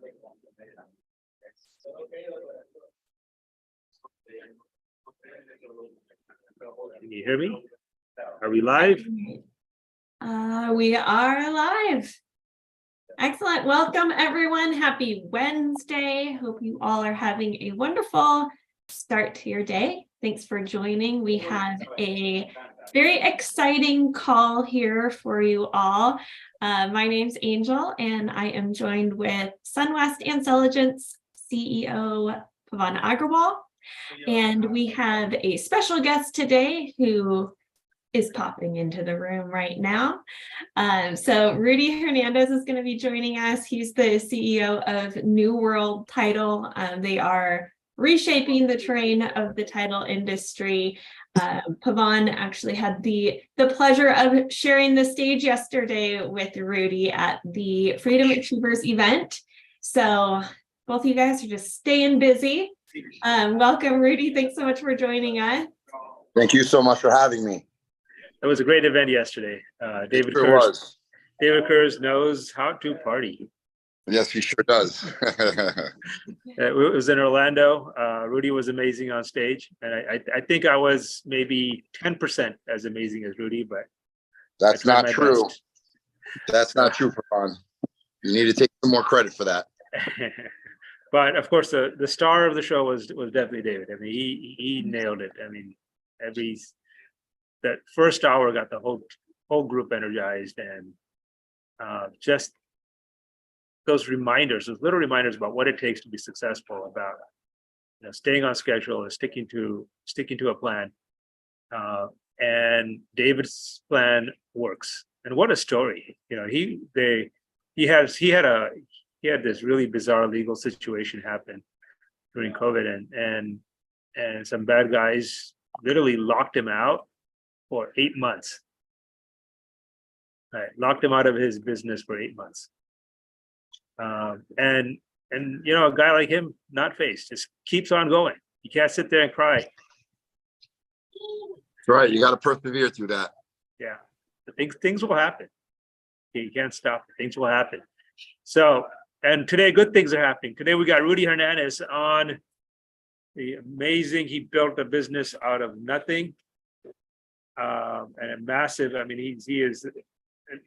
Can you hear me? Are we live? We are live. Excellent. Welcome, everyone. Happy Wednesday. Hope you all are having a wonderful start to your day. Thanks for joining. We have a very exciting call here for you all. My name's Angel, and I am joined with Sunwest and Celligence CEO Pavan Agarwal. And we have a special guest today who is popping into the room right now. So Rudy Hernandez is going to be joining us. He's the CEO of New World Title. They are reshaping the terrain of the title industry. Pavan actually had the pleasure of sharing the stage yesterday with Rudy at the Freedom Achievers event. So both of you guys are just staying busy. Welcome, Rudy. Thanks so much for joining us. Thank you so much for having me. It was a great event yesterday. David Kurz knows how to party. Yes, he sure does. It was in Orlando. Rudy was amazing on stage, and I think I was maybe 10% as amazing as Rudy, but that's not true. That's not true, Pavan. You need to take some more credit for that. But of course, the star of the show was definitely David. I mean, he nailed it. I mean, that first hour got the whole group energized, and just those little reminders about what it takes to be successful, about staying on schedule and sticking to a plan. And David's plan works. And what a story! He had this really bizarre legal situation happen during COVID, and some bad guys literally locked him out for 8 months. Right, locked him out of his business for 8 months. And a guy like him, not faced, just keeps on going. You can't sit there and cry. That's right. You got to persevere through that. Yeah, things will happen. You can't stop. Things will happen. So, and today, good things are happening. Today, we got Rudy Hernandez on. He built a business out of nothing, and a massive. I mean, he is,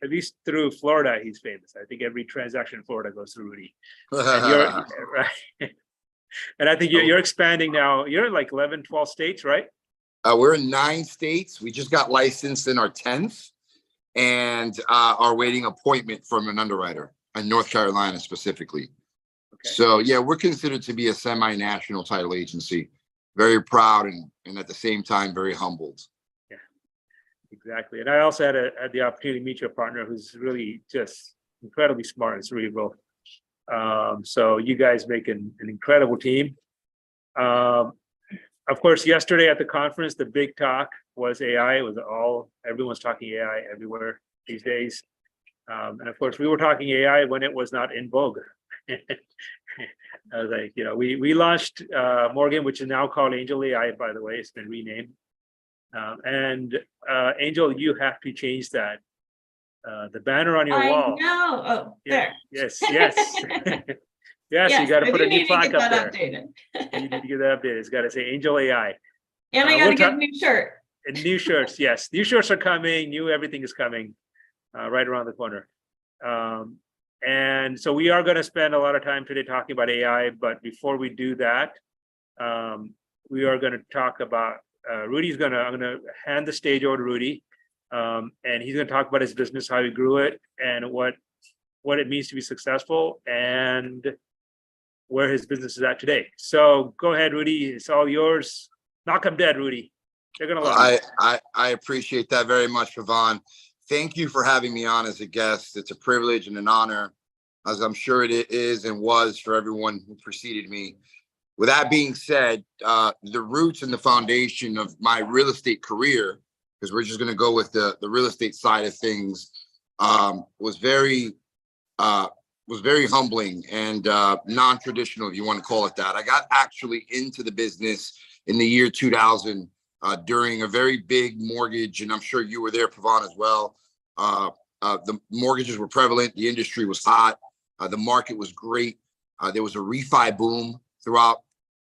at least through Florida, he's famous. I think every transaction in Florida goes through Rudy. And right. And I think you're expanding now. You're in like 11, 12 states, right? We're in 9 states. We just got licensed in our 10th, and are waiting appointment from an underwriter in North Carolina specifically. Okay. So yeah, we're considered to be a semi-national title agency. Very proud and at the same time very humbled. Yeah, exactly. And I also had the opportunity to meet your partner, who's really just incredibly smart and cerebral. So you guys make an incredible team. Of course, yesterday at the conference, the big talk was AI. Everyone's talking AI everywhere these days. And of course, we were talking AI when it was not in vogue. I was like, we launched Morgan, which is now called AngelAi, by the way. It's been renamed. And Angel, you have to change that. The banner on your wall. I know. Oh, yeah, there. Yes. Yes, you got to put a new plaque up there. Updated. You need to get that updated. It's got to say AngelAi. And I got to get a new shirt. And new shirts, yes. New shirts are coming. Everything is coming right around the corner. And so we are going to spend a lot of time today talking about AI. But before we do that, we are going to talk about I'm going to hand the stage over to Rudy. And he's going to talk about his business, how he grew it, and what it means to be successful, and where his business is at today. So go ahead, Rudy. It's all yours. Knock them dead, Rudy. They're going to love you. I appreciate that very much, Pavan. Thank you for having me on as a guest. It's a privilege and an honor, as I'm sure it is and was for everyone who preceded me. With that being said, the roots and the foundation of my real estate career, because we're just going to go with the real estate side of things, was very humbling and non-traditional, if you want to call it that. I got actually into the business in the year 2000 during a very big mortgage, and I'm sure you were there, Pavan, as well. The mortgages were prevalent. The industry was hot. The market was great. There was a refi boom throughout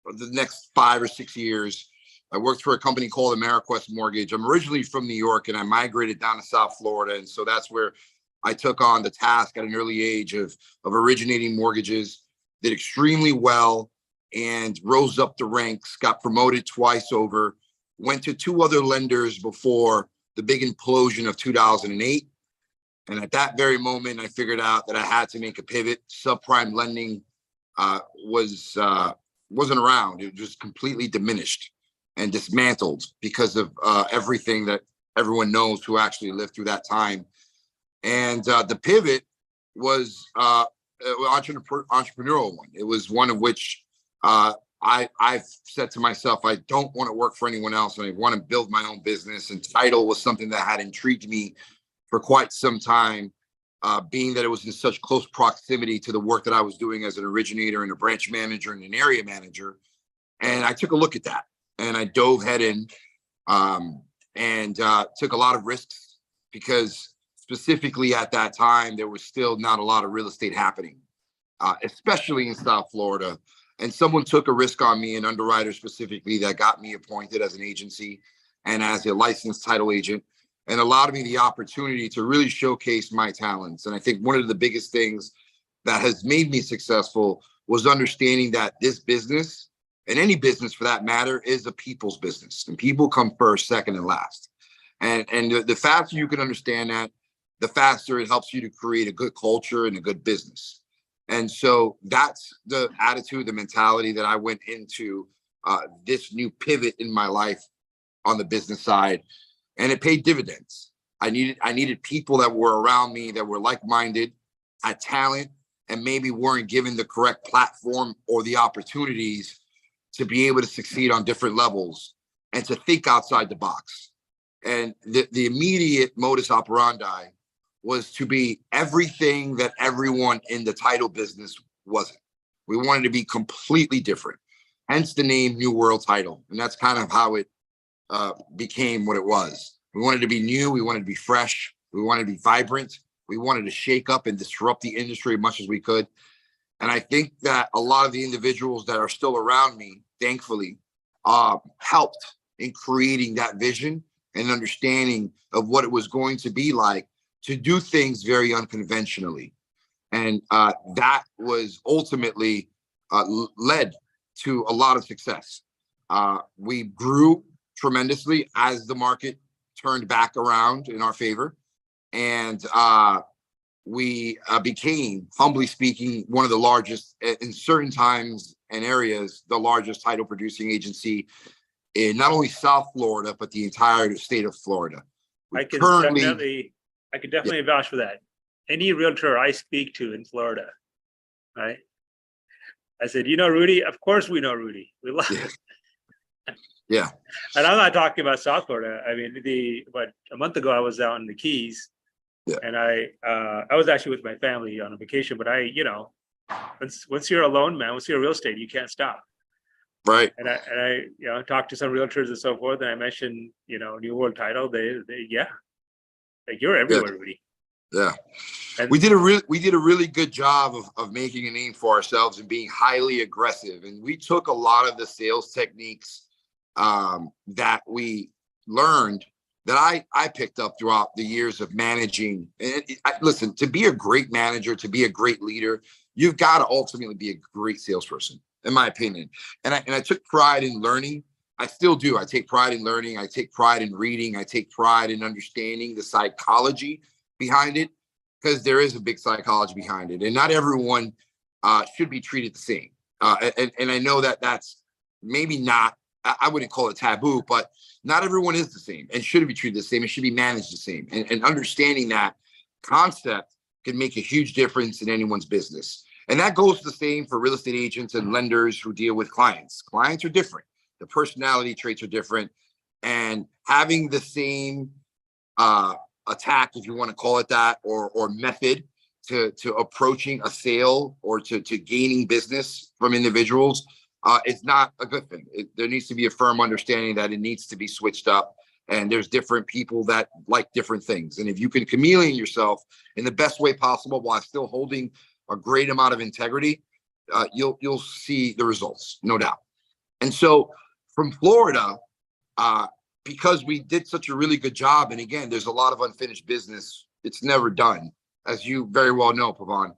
the next 5 or 6 years. I worked for a company called AmeriQuest Mortgage. I'm originally from New York, and I migrated down to South Florida. And so that's where I took on the task at an early age of originating mortgages, did extremely well, and rose up the ranks, got promoted twice over, went to 2 other lenders before the big implosion of 2008. And at that very moment, I figured out that I had to make a pivot. Subprime lending wasn't around. It was completely diminished and dismantled because of everything that everyone knows who actually lived through that time. And the pivot was entrepreneurial one. It was one of which I've said to myself, I don't want to work for anyone else, and I want to build my own business. And title was something that had intrigued me for quite some time, being that it was in such close proximity to the work that I was doing as an originator and a branch manager and an area manager. And I took a look at that, and I dove head in, and took a lot of risks, because specifically at that time, there was still not a lot of real estate happening, especially in South Florida. And someone took a risk on me, an underwriter specifically, that got me appointed as an agency and as a licensed title agent, and allowed me the opportunity to really showcase my talents. And I think one of the biggest things that has made me successful was understanding that this business, and any business for that matter, is a people's business, and people come first, second, and last. And the faster you can understand that, the faster it helps you to create a good culture and a good business. And so that's the attitude, the mentality that I went into this new pivot in my life on the business side. And it paid dividends. I needed people that were around me that were like-minded, had talent, and maybe weren't given the correct platform or the opportunities to be able to succeed on different levels and to think outside the box. And the immediate modus operandi was to be everything that everyone in the title business wasn't. We wanted to be completely different, hence the name New World Title. And that's kind of how it became what it was. We wanted to be new. We wanted to be fresh. We wanted to be vibrant. We wanted to shake up and disrupt the industry as much as we could. And I think that a lot of the individuals that are still around me, thankfully, helped in creating that vision and understanding of what it was going to be like to do things very unconventionally. And that was ultimately led to a lot of success. We grew tremendously as the market turned back around in our favor. And we became, humbly speaking, one of the largest, in certain times and areas, the largest title producing agency in not only South Florida, but the entire state of Florida. I can definitely vouch for that. Any realtor I speak to in Florida, right? I said, you know Rudy? Of course we know Rudy. We love it. Yeah. And I'm not talking about South Florida. I mean, a month ago I was out in the Keys, and I was actually with my family on a vacation. But once you're alone, man, once you're real estate, you can't stop. Right. And I talked to some realtors and so forth, and I mentioned New World Title. They like, you're everywhere, Rudy. Yeah. And we did a really good job of making a name for ourselves and being highly aggressive. And we took a lot of the sales techniques that we learned, that I picked up throughout the years of managing. And listen, to be a great manager, to be a great leader, you've got to ultimately be a great salesperson, in my opinion. And I took pride in learning. I still do. I take pride in learning. I take pride in reading. I take pride in understanding the psychology behind it, because there is a big psychology behind it. And not everyone should be treated the same. And I know that that's maybe not, I wouldn't call it taboo, but not everyone is the same and shouldn't be treated the same. It should be managed the same. And understanding that concept can make a huge difference in anyone's business. And that goes the same for real estate agents and lenders who deal with clients. Clients are different. The personality traits are different. And having the same attack, if you want to call it that, or method to approaching a sale or to gaining business from individuals, it's not a good thing. There needs to be a firm understanding that it needs to be switched up. And there's different people that like different things. And if you can chameleon yourself in the best way possible while still holding a great amount of integrity, you'll see the results, no doubt. And so from Florida, because we did such a really good job, and again, there's a lot of unfinished business. It's never done, as you very well know, Pavan.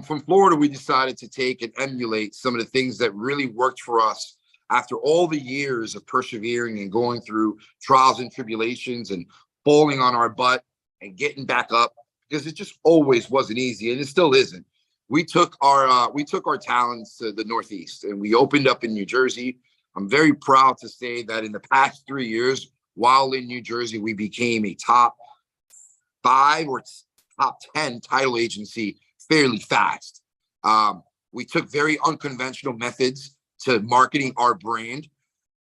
From Florida, we decided to take and emulate some of the things that really worked for us after all the years of persevering and going through trials and tribulations and falling on our butt and getting back up, because it just always wasn't easy, and it still isn't. We took our talents to the Northeast, and we opened up in New Jersey. I'm very proud to say that in the past 3 years, while in New Jersey, we became a top 5 or top 10 title agency fairly fast. We took very unconventional methods to marketing our brand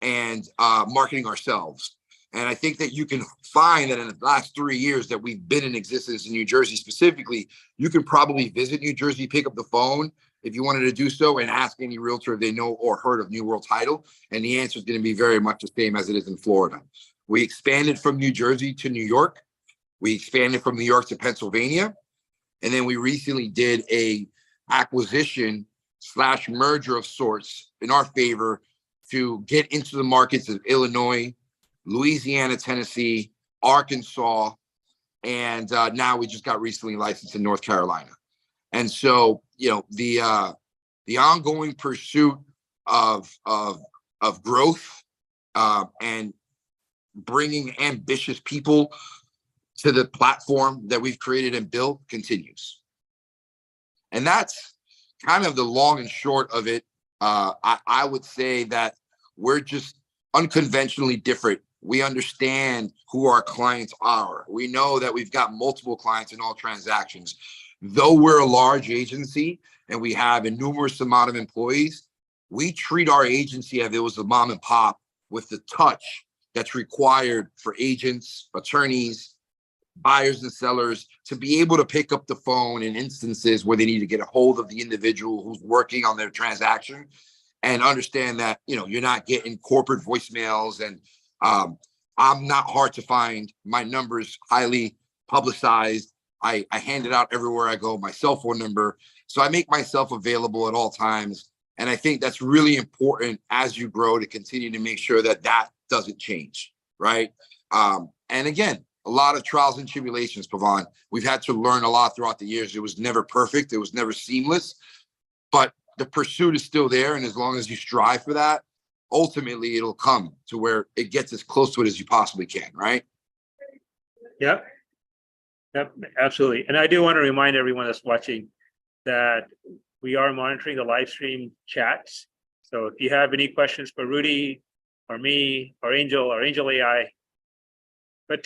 and marketing ourselves. And I think that you can find that in the last 3 years that we've been in existence in New Jersey specifically, you can probably visit New Jersey, pick up the phone if you wanted to do so, and ask any realtor if they know or heard of New World Title. And the answer is going to be very much the same as it is in Florida. We expanded from New Jersey to New York. We expanded from New York to Pennsylvania. And then we recently did a acquisition / merger of sorts in our favor to get into the markets of Illinois, Louisiana, Tennessee, Arkansas, and now we just got recently licensed in North Carolina. And so, you know, the ongoing pursuit of growth and bringing ambitious people to the platform that we've created and built continues. And that's kind of the long and short of it. I would say that we're just unconventionally different. We understand who our clients are. We know that we've got multiple clients in all transactions. Though we're a large agency and we have a numerous amount of employees, we treat our agency as if it was a mom and pop with the touch that's required for agents, attorneys, buyers and sellers to be able to pick up the phone in instances where they need to get a hold of the individual who's working on their transaction, and understand that, you know, you're not getting corporate voicemails. And I'm not hard to find. My number is highly publicized. I hand it out everywhere I go, my cell phone number. So I make myself available at all times. And I think that's really important as you grow, to continue to make sure that that doesn't change, right? And again, a lot of trials and tribulations, Pavan. We've had to learn a lot throughout the years. It was never perfect. It was never seamless, but the pursuit is still there. And as long as you strive for that, ultimately it'll come to where it gets as close to it as you possibly can, right? Yep. Yep, absolutely. And I do want to remind everyone that's watching that we are monitoring the live stream chats. So if you have any questions for Rudy or me or AngelAi, but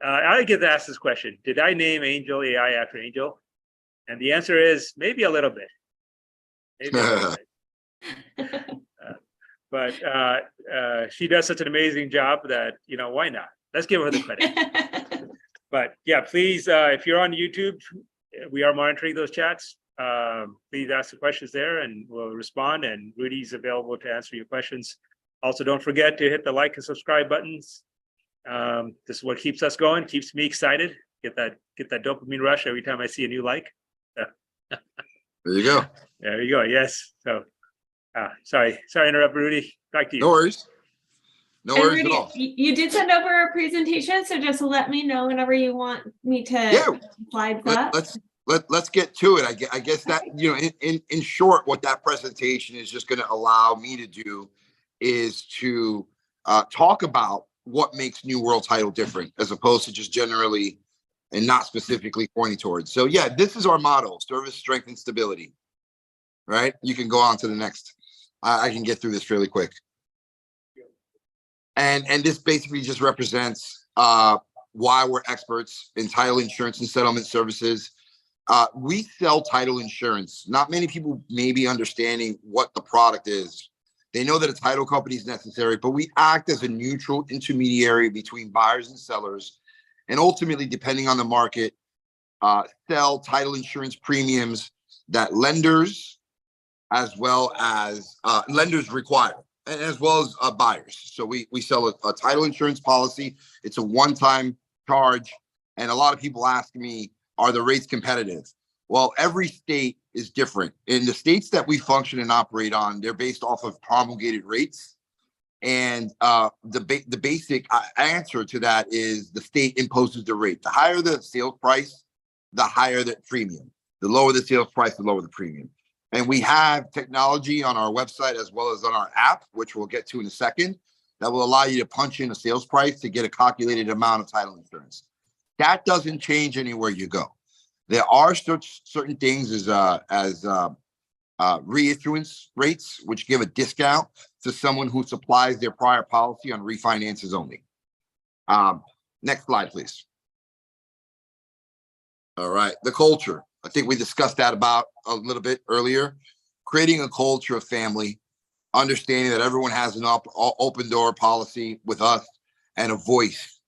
I get to ask this question: did I name AngelAi after Angel? And the answer is maybe a little bit. Maybe a little bit. But she does such an amazing job that, you know, why not? Let's give her the credit. But yeah, please, if you're on YouTube, we are monitoring those chats. Please ask the questions there and we'll respond, and Rudy's available to answer your questions. Also, don't forget to hit the like and subscribe buttons. This is what keeps us going, keeps me excited. Get that dopamine rush every time I see a new like. There you go. There you go. Yes. So sorry to interrupt, Rudy. Back to you. No worries. No worries Rudy, at all. You did send over a presentation, so just let me know whenever you want me to slide that. Let's get to it. I guess that, you know, in short, what that presentation is just going to allow me to do is to talk about what makes New World Title different, as opposed to just generally and not specifically pointing towards. So yeah, this is our motto: service, strength, and stability. Right? You can go on to the next. I can get through this fairly quick. And this basically just represents why we're experts in title insurance and settlement services. We sell title insurance. Not many people may be understanding what the product is. They know that a title company is necessary, but we act as a neutral intermediary between buyers and sellers, and ultimately, depending on the market, sell title insurance premiums that lenders, as well as lenders require, and as well as buyers. So we sell a title insurance policy. It's a one-time charge. And a lot of people ask me, are the rates competitive? Well, every state is different. In the states that we function and operate on, they're based off of promulgated rates. And the basic answer to that is the state imposes the rate. The higher the sales price, the higher the premium. The lower the sales price, the lower the premium. And we have technology on our website as well as on our app, which we'll get to in a second, that will allow you to punch in a sales price to get a calculated amount of title insurance. That doesn't change anywhere you go. There are certain things as reissuance rates, which give a discount to someone who supplies their prior policy on refinances only. Next slide, please. All right, the culture. I think we discussed that about a little bit earlier. Creating a culture of family, understanding that everyone has an open door policy with us and a voice.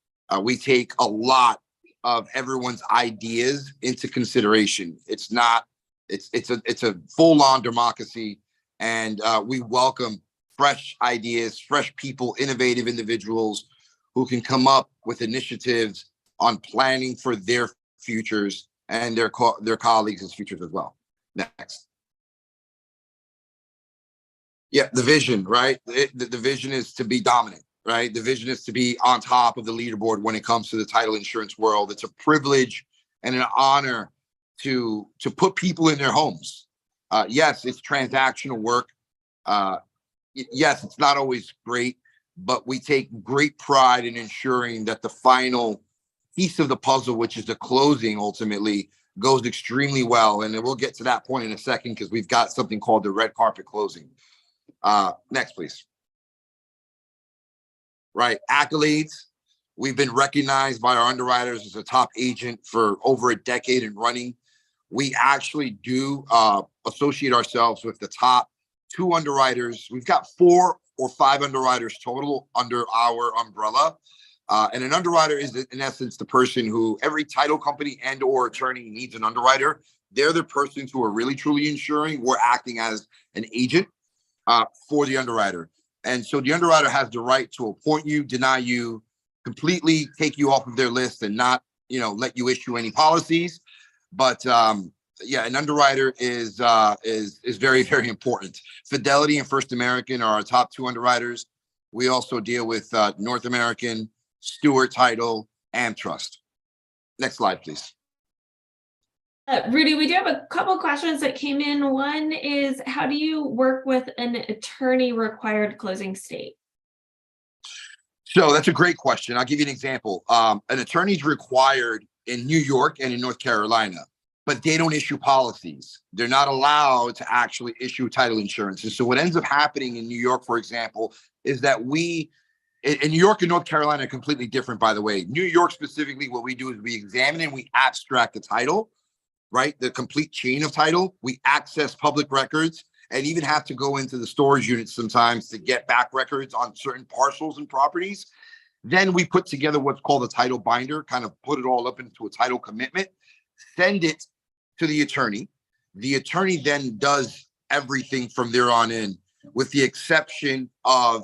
We take a lot of everyone's ideas into consideration. It's a full-on democracy, and we welcome fresh ideas, fresh people, innovative individuals who can come up with initiatives on planning for their futures and their colleagues' futures as well. Next. Yeah, the vision, right? The vision is to be dominant, right? The vision is to be on top of the leaderboard when it comes to the title insurance world. It's a privilege and an honor to put people in their homes. Yes, it's transactional work. Yes, it's not always great, but we take great pride in ensuring that the final piece of the puzzle, which is the closing, ultimately goes extremely well. And we'll get to that point in a second because we've got something called the red carpet closing. Next, please. Right, accolades. We've been recognized by our underwriters as a top agent for over a decade and running. We actually do associate ourselves with the top 2 underwriters. We've got 4 or 5 underwriters total under our umbrella. And an underwriter is, in essence, the person who every title company and or attorney needs an underwriter. They're the persons who are really, truly insuring. We're acting as an agent for the underwriter. And so the underwriter has the right to appoint you, deny you, completely take you off of their list and not, let you issue any policies. But yeah, an underwriter is very, very important. Fidelity and First American are our top 2 underwriters. We also deal with North American, Stewart Title, and Trust. Next slide, please. Rudy, we do have a couple questions that came in. One is, how do you work with an attorney required closing state? So that's a great question. I'll give you an example. An attorney is required in New York and in North Carolina, but they don't issue policies. They're not allowed to actually issue title insurance. And so what ends up happening in New York, for example, is that in New York and North Carolina are completely different, by the way. New York specifically, what we do is we examine and we abstract the title, right? The complete chain of title. We access public records and even have to go into the storage units sometimes to get back records on certain parcels and properties. Then we put together what's called a title binder, kind of put it all up into a title commitment, send it to the attorney. The attorney then does everything from there on in, with the exception of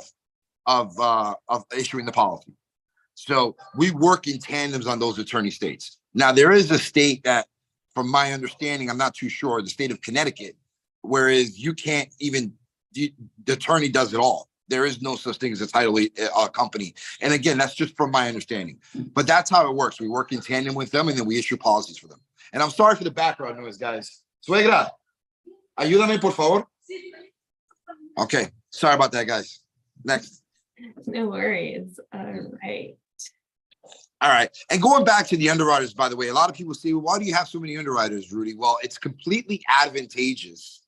issuing the policy. So we work in tandems on those attorney states. Now, there is a state that, from my understanding, I'm not too sure, the state of Connecticut, whereas you can't even, the attorney does it all. There is no such thing as a title company. And again, that's just from my understanding. But that's how it works. We work in tandem with them and then we issue policies for them. And I'm sorry for the background noise, guys. Suegra, ayúdame, por favor. Okay, sorry about that, guys. Next. No worries. All right. All right. And going back to the underwriters, by the way, a lot of people say, well, why do you have so many underwriters, Rudy? Well, it's completely advantageous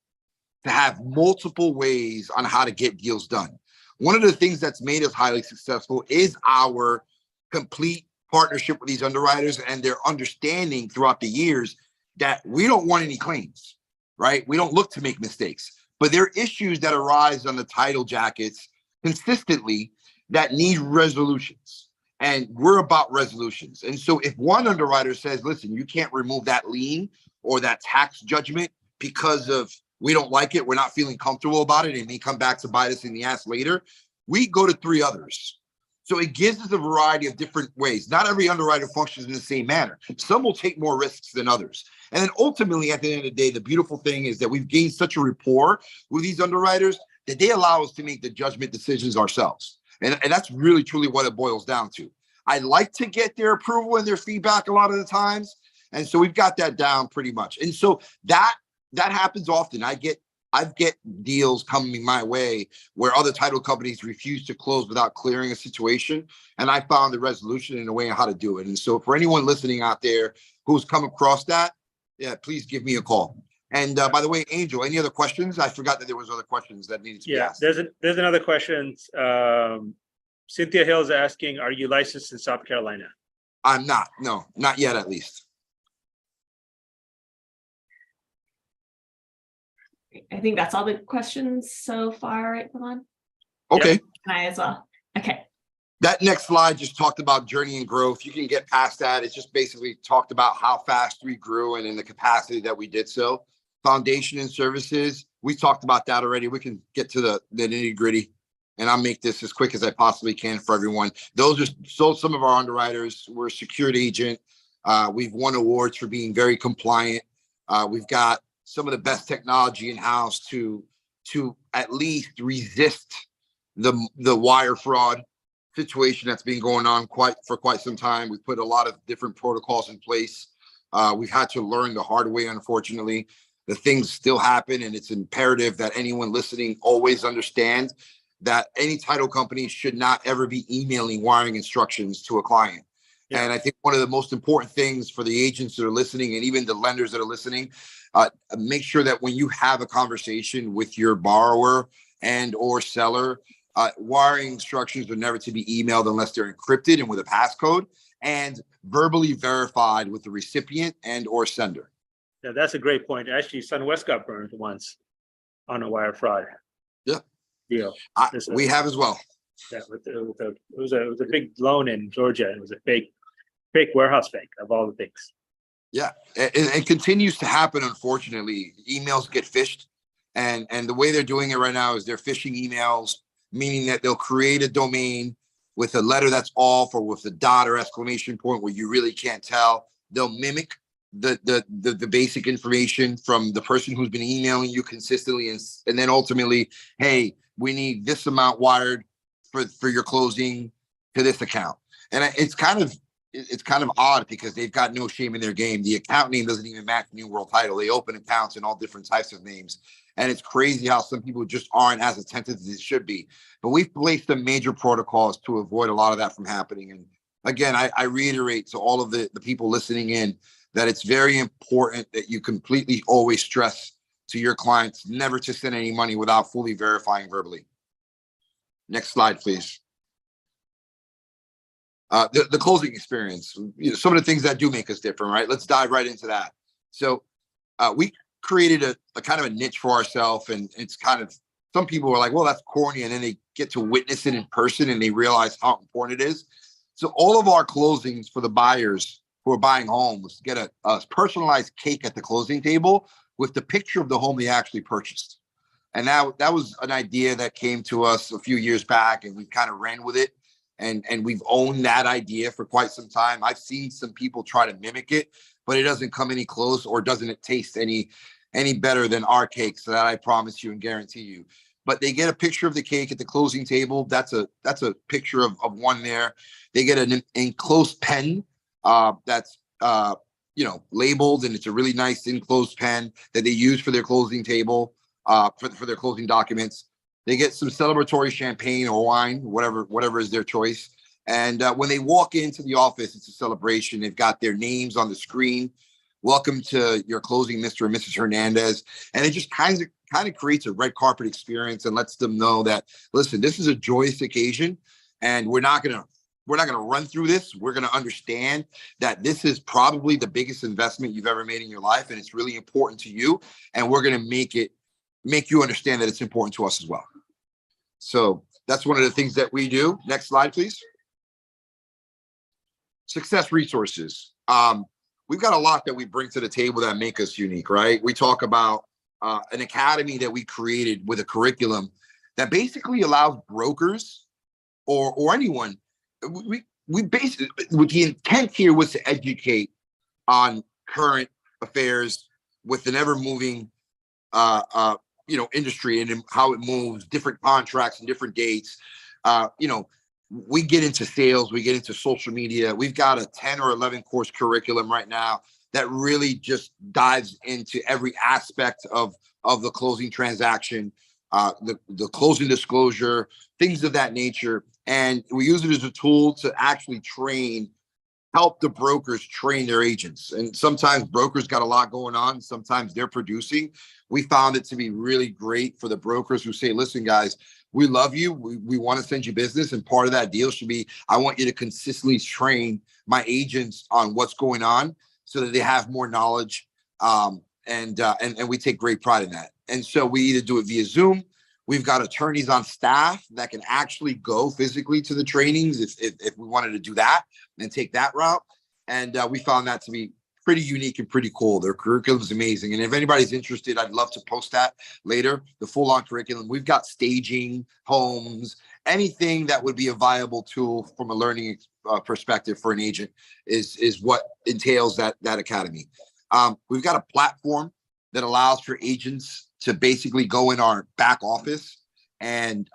to have multiple ways on how to get deals done. One of the things that's made us highly successful is our complete partnership with these underwriters and their understanding throughout the years that we don't want any claims, right? We don't look to make mistakes, but there are issues that arise on the title jackets consistently that need resolutions. And we're about resolutions. And so if one underwriter says, listen, you can't remove that lien or that tax judgment because of we don't like it, we're not feeling comfortable about it, and may come back to bite us in the ass later, we go to 3 others. So it gives us a variety of different ways. Not every underwriter functions in the same manner. Some will take more risks than others. And then ultimately, at the end of the day, the beautiful thing is that we've gained such a rapport with these underwriters that they allow us to make the judgment decisions ourselves. And that's really, truly what it boils down to. I like to get their approval and their feedback a lot of the times. And so we've got that down pretty much. And so that happens often. I get deals coming my way where other title companies refuse to close without clearing a situation. And I found the resolution in a way on how to do it. And so for anyone listening out there who's come across that, yeah, please give me a call. And by the way, Angel, any other questions? I forgot that there was other questions that needed to be asked. There's another question. Cynthia Hill is asking, are you licensed in South Carolina? I'm not. No, not yet, at least. I think that's all the questions so far, right, Pavan? Okay. Yep. And I as well. Okay. That next slide just talked about journey and growth. You can get past that. It's just basically talked about how fast we grew and in the capacity that we did so. Foundation and services, we talked about that already. We can get to the nitty gritty, and I'll make this as quick as I possibly can for everyone. Those are some of our underwriters. We're a secured agent. We've won awards for being very compliant. We've got some of the best technology in-house to at least resist the wire fraud situation that's been going on for quite some time. We've put a lot of different protocols in place. We've had to learn the hard way, unfortunately. The things still happen, and it's imperative that anyone listening always understand that any title company should not ever be emailing wiring instructions to a client. Yeah. And I think one of the most important things for the agents that are listening, and even the lenders that are listening, make sure that when you have a conversation with your borrower and or seller, wiring instructions are never to be emailed unless they're encrypted and with a passcode and verbally verified with the recipient and or sender. Yeah, that's a great point. Actually, SunWest got burned once on a wire fraud. Yeah. Deal. We have as well. Yeah, it was a big loan in Georgia. It was a fake warehouse bank of all the things. Yeah, it continues to happen. Unfortunately, emails get phished, and the way they're doing it right now is they're phishing emails, meaning that they'll create a domain with a letter that's off or with a dot or exclamation point where you really can't tell. They'll mimic the basic information from the person who's been emailing you consistently, and then ultimately, hey, we need this amount wired for your closing to this account. And it's kind of odd because they've got no shame in their game. The account name doesn't even match New World Title. They open accounts in all different types of names. And it's crazy how some people just aren't as attentive as they should be. But we've placed some major protocols to avoid a lot of that from happening. And again, I reiterate to all of the people listening in that it's very important that you completely always stress to your clients never to send any money without fully verifying verbally. Next slide, please. The closing experience, some of the things that do make us different, right? Let's dive right into that. So we created a kind of a niche for ourselves, and it's kind of, some people are like, well, that's corny, and then they get to witness it in person and they realize how important it is. So all of our closings for the buyers who are buying homes get a personalized cake at the closing table with the picture of the home they actually purchased. And that was an idea that came to us a few years back, and we kind of ran with it. And we've owned that idea for quite some time. I've seen some people try to mimic it, but it doesn't come any close, or doesn't it taste any better than our cake. So that I promise you and guarantee you. But they get a picture of the cake at the closing table. That's a picture of one there. They get an enclosed pen that's labeled, and it's a really nice enclosed pen that they use for their closing table, for their closing documents. They get some celebratory champagne or wine, whatever is their choice. And when they walk into the office, it's a celebration. They've got their names on the screen. Welcome to your closing, Mr. and Mrs. Hernandez. And it just kind of creates a red carpet experience and lets them know that, listen, this is a joyous occasion, and we're not gonna run through this. We're gonna understand that this is probably the biggest investment you've ever made in your life, and it's really important to you. And we're gonna make you understand that it's important to us as well. So that's one of the things that we do. Next slide, please. Success resources. We've got a lot that we bring to the table that make us unique, right? We talk about an academy that we created with a curriculum that basically allows brokers or anyone we basically, with the intent here was to educate on current affairs with an ever moving industry and how it moves, different contracts and different dates. We get into sales, we get into social media. We've got a 10 or 11 course curriculum right now that really just dives into every aspect of the closing transaction, the closing disclosure, things of that nature. And we use it as a tool to actually help the brokers train their agents. And sometimes brokers got a lot going on. Sometimes they're producing. We found it to be really great for the brokers who say, listen, guys, we love you. We want to send you business. And part of that deal should be, I want you to consistently train my agents on what's going on so that they have more knowledge. And we take great pride in that. And so we either do it via Zoom. We've got attorneys on staff that can actually go physically to the trainings if we wanted to do that and take that route. And we found that to be pretty unique and pretty cool. Their curriculum is amazing. And if anybody's interested, I'd love to post that later, the full-on curriculum. We've got staging, homes, anything that would be a viable tool from a learning perspective for an agent is what entails that academy. We've got a platform that allows for agents to basically go in our back office and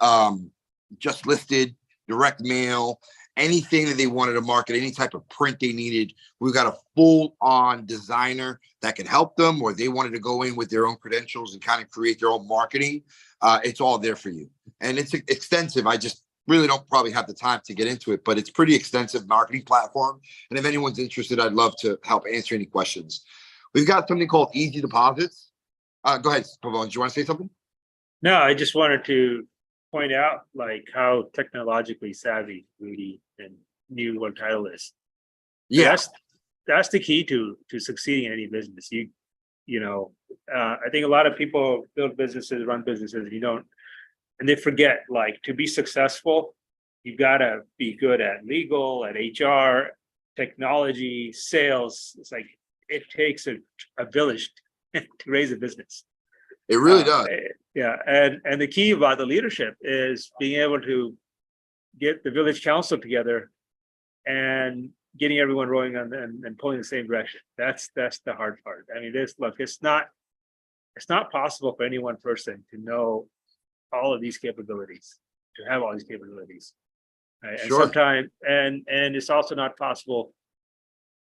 just listed, direct mail, anything that they wanted to market, any type of print they needed. We've got a full-on designer that can help them, or they wanted to go in with their own credentials and kind of create their own marketing. It's all there for you. And it's extensive. I just really don't probably have the time to get into it, but it's pretty extensive marketing platform. And if anyone's interested, I'd love to help answer any questions. We've got something called Easy Deposits. Go ahead, Pavan. Do you want to say something? No, I just wanted to point out like how technologically savvy Rudy and knew what title is. Yeah, That's the key to succeeding in any business. I think a lot of people build businesses, run businesses, and they forget, like, to be successful, you've got to be good at legal, at HR, technology, sales. It's like it takes a village to raise a business. it really does. Yeah, and the key about the leadership is being able to get the village council together and getting everyone rowing on and pulling in the same direction. That's the hard part. I mean, it's not possible for any one person to know all of these capabilities, to have all these capabilities. Right? Sure. And sometimes, and it's also not possible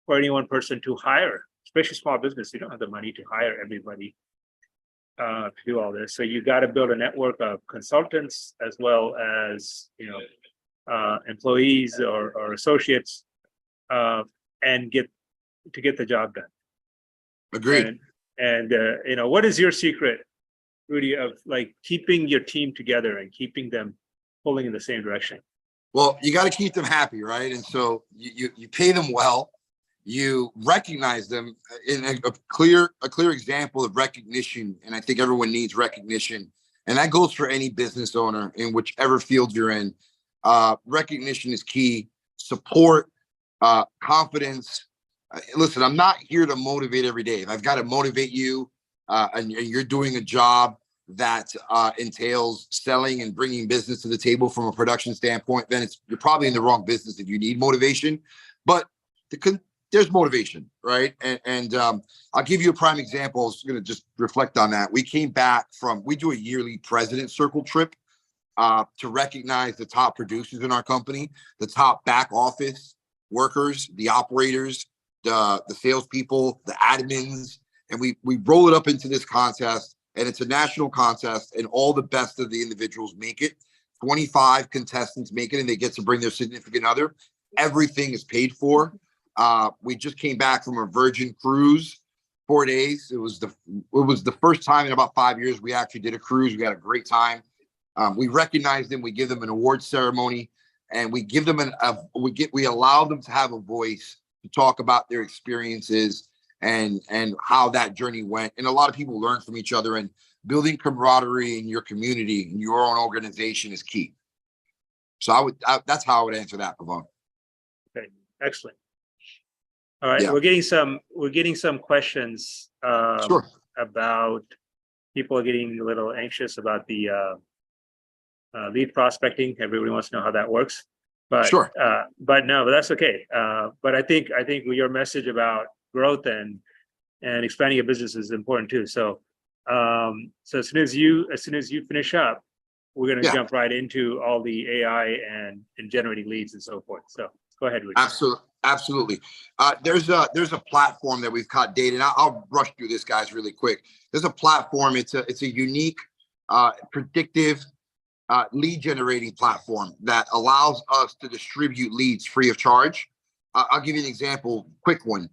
for any one person to hire, especially small business. You don't have the money to hire everybody to do all this. So you got to build a network of consultants as well as employees or associates, and get the job done. Agreed. And what is your secret, Rudy, of like keeping your team together and keeping them pulling in the same direction? Well, you got to keep them happy, right? And so you pay them well. You recognize them in a clear example of recognition. And I think everyone needs recognition. And that goes for any business owner in whichever field you're in. Recognition is key. Support, confidence. Listen, I'm not here to motivate every day. If I've got to motivate you and you're doing a job that entails selling and bringing business to the table from a production standpoint, then you're probably in the wrong business if you need motivation. But there's motivation, right? And I'll give you a prime example. I was going to just reflect on that. We came back we do a yearly president circle trip to recognize the top producers in our company, the top back office workers, the operators, the salespeople, the admins, and we roll it up into this contest. And it's a national contest, and all the best of the individuals make it. 25 contestants make it, and they get to bring their significant other. Everything is paid for. We just came back from a Virgin cruise, 4 days. It was the first time in about 5 years we actually did a cruise. We had a great time. We recognize them. We give them an award ceremony, and we give them we allow them to have a voice to talk about their experiences and how that journey went. And a lot of people learn from each other, and building camaraderie in your community, in your own organization is key. So that's how I would answer that, Pavan. Okay, excellent. All right, Yeah. we're getting some questions Sure. about people are getting a little anxious about the lead prospecting. Everybody wants to know how that works. But Sure. but no, but that's okay. But I think your message about growth and expanding your business is important too. So so as soon as you finish up, we're going to Yeah. jump right into all the AI and generating leads and so forth. So go ahead, Rudy. Absolutely. There's a platform that we've caught data, and I'll rush through this, guys, really quick. There's a platform. It's a unique, predictive lead generating platform that allows us to distribute leads free of charge. I'll give you an example, quick one.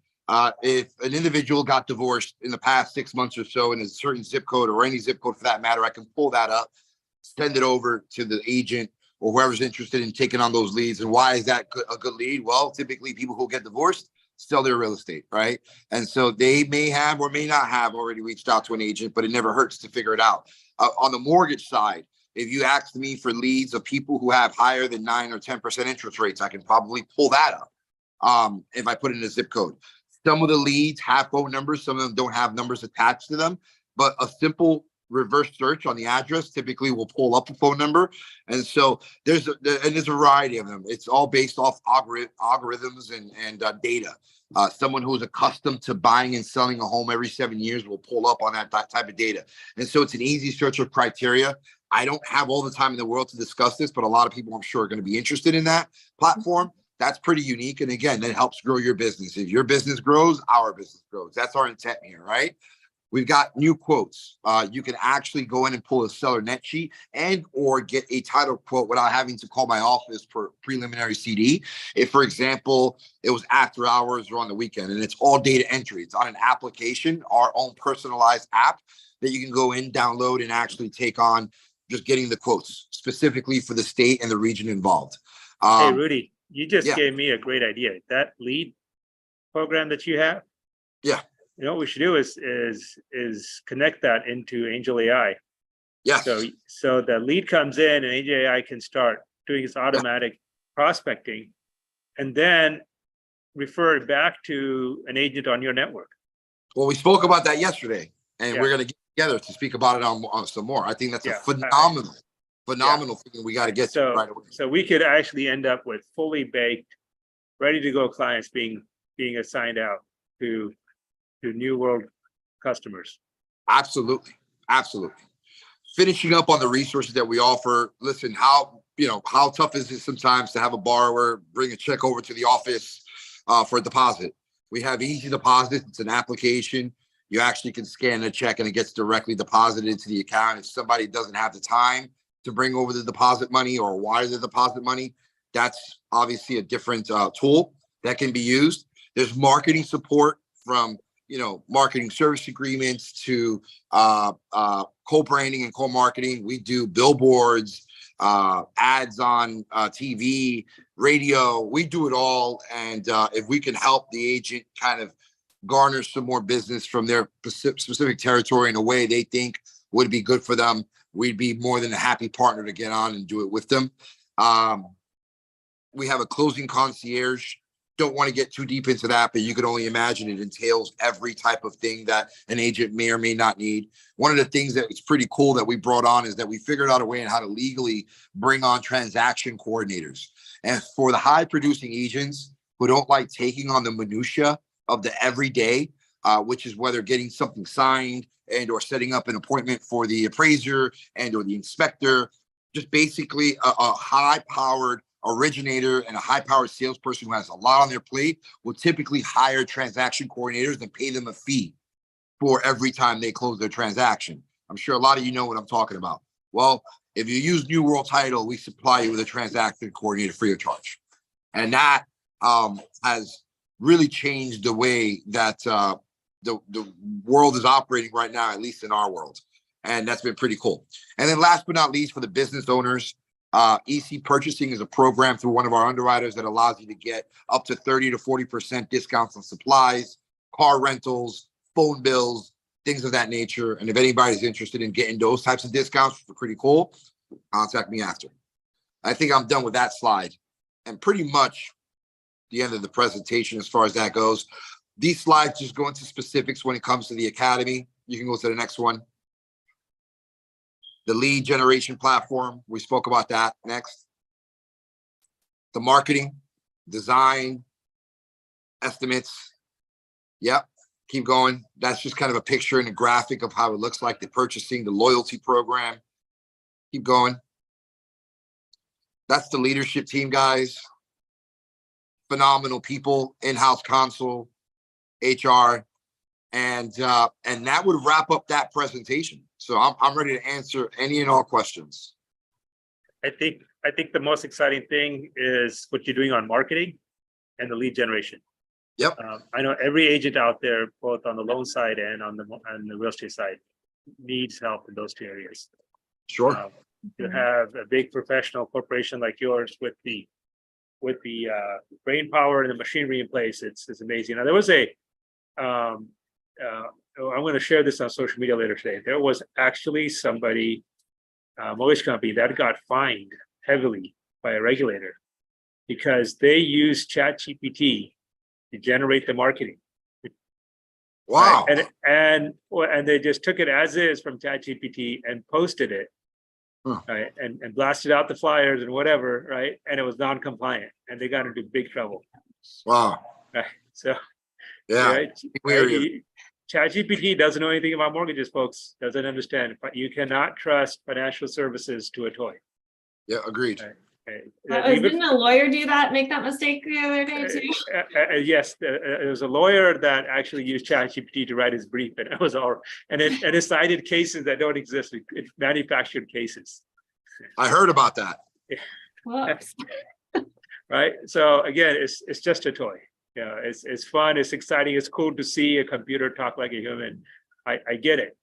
If an individual got divorced in the past 6 months or so in a certain zip code, or any zip code for that matter, I can pull that up, send it over to the agent or whoever's interested in taking on those leads. And why is that a good lead? Well, typically people who get divorced sell their real estate, right? And so they may have or may not have already reached out to an agent, but it never hurts to figure it out. On the mortgage side, if you ask me for leads of people who have higher than 9 or 10% interest rates, I can probably pull that up if I put in a zip code. Some of the leads have phone numbers, some of them don't have numbers attached to them, but a simple reverse search on the address typically will pull up a phone number. And so there's a variety of them. It's all based off algorithms and data. Someone who's accustomed to buying and selling a home every 7 years will pull up on that type of data. And so it's an easy search of criteria. I don't have all the time in the world to discuss this, but a lot of people I'm sure are going to be interested in that platform. That's pretty unique. And again, that helps grow your business. If your business grows, our business grows. That's our intent here, right? We've got new quotes. You can actually go in and pull a seller net sheet and or get a title quote without having to call my office for preliminary CD. If, for example, it was after hours or on the weekend, and it's all data entry. It's on an application, our own personalized app that you can go in, download, and actually take on just getting the quotes specifically for the state and the region involved. Hey, Rudy, you just yeah. gave me a great idea. That lead program that you have. Yeah. You know what we should do is connect that into AngelAi. Yes. So the lead comes in and AngelAi can start doing its automatic prospecting and then refer it back to an agent on your network. Well, we spoke about that yesterday, and we're going to get together to speak about it on some more. I think that's a phenomenal thing we got to get to right away. So we could actually end up with fully baked, ready to go clients being assigned out to new world customers. Absolutely. Finishing up on the resources that we offer. Listen, how tough is it sometimes to have a borrower bring a check over to the office for a deposit? We have easy deposit. It's an application. You actually can scan a check and it gets directly deposited into the account. If somebody doesn't have the time to bring over the deposit money or wire the deposit money, that's obviously a different tool that can be used. There's marketing support from marketing service agreements to co-branding and co-marketing. We do billboards, ads on TV, radio. We do it all. And if we can help the agent kind of garner some more business from their specific territory in a way they think would be good for them, we'd be more than a happy partner to get on and do it with them. We have a closing concierge. Don't want to get too deep into that, but you can only imagine it entails every type of thing that an agent may or may not need. One of the things that is pretty cool that we brought on is that we figured out a way on how to legally bring on transaction coordinators. And for the high producing agents who don't like taking on the minutia of the everyday, which is whether getting something signed and or setting up an appointment for the appraiser and or the inspector, just basically a high-powered originator and a high-powered salesperson who has a lot on their plate will typically hire transaction coordinators and pay them a fee for every time they close their transaction. I'm sure a lot of you know what I'm talking about. Well, if you use New World Title, we supply you with a transaction coordinator free of charge. And that has really changed the way that the world is operating right now, at least in our world. And that's been pretty cool. And then last but not least, for the business owners, EC Purchasing is a program through one of our underwriters that allows you to get up to 30 to 40% discounts on supplies, car rentals, phone bills, things of that nature. And if anybody's interested in getting those types of discounts, which are pretty cool, contact me after. I think I'm done with that slide and pretty much the end of the presentation as far as that goes. These slides just go into specifics when it comes to the academy. You can go to the next one. The lead generation platform, we spoke about that. Next. the marketing, design, estimates. Yep. Keep going. That's just kind of a picture and a graphic of how it looks like, the purchasing, the loyalty program. Keep going. That's the leadership team, guys. Phenomenal people, in-house counsel, HR, and that would wrap up that presentation. So I'm ready to answer any and all questions. I think the most exciting thing is what you're doing on marketing and the lead generation. Yep. I know every agent out there, both on the loan side and on the real estate side, needs help in those two areas. Sure. To have a big professional corporation like yours with the brain power and the machinery in place, it's amazing. Now there was I'm going to share this on social media later today. There was actually somebody, mortgage company, that got fined heavily by a regulator because they used ChatGPT to generate the marketing. Wow. Right? And they just took it as is from ChatGPT and posted it. Huh. Right, and blasted out the flyers and whatever, right? And it was non-compliant, and they got into big trouble. Wow. Right. So Yeah. right, ChatGPT doesn't know anything about mortgages, folks. Doesn't understand. But you cannot trust financial services to a toy. Yeah, agreed. Right. Didn't a lawyer make that mistake the other day too? Yes, there was a lawyer that actually used ChatGPT to write his brief, and it was all, and it cited cases that don't exist. It manufactured cases. I heard about that. Whoops. Right. So again, it's just a toy. Yeah, it's fun. It's exciting. It's cool to see a computer talk like a human. I get it.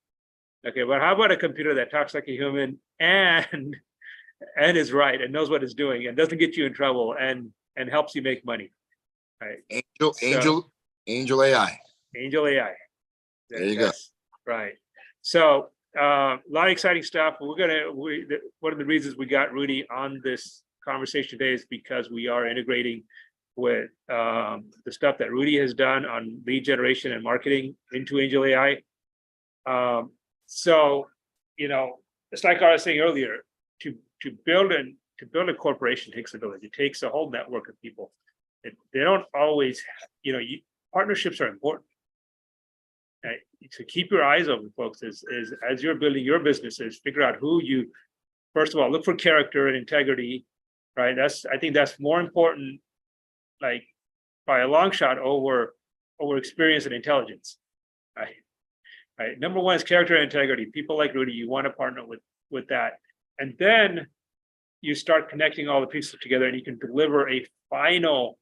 Okay, but how about a computer that talks like a human and is right and knows what it's doing and doesn't get you in trouble and helps you make money, right? AngelAi. AngelAI. There you go. Right. So a lot of exciting stuff. One of the reasons we got Rudy on this conversation today is because we are integrating with the stuff that Rudy has done on lead generation and marketing into AngelAI. So, it's like I was saying earlier, to build a corporation takes a village. It takes a whole network of people. They don't always, partnerships are important. Right? So keep your eyes open, folks, as you're building your businesses, figure out who you, first of all, look for character and integrity, right? I think that's more important, like by a long shot over experience and intelligence, right? Right. Number one is character and integrity. People like Rudy, you want to partner with that. And then you start connecting all the pieces together and you can deliver a final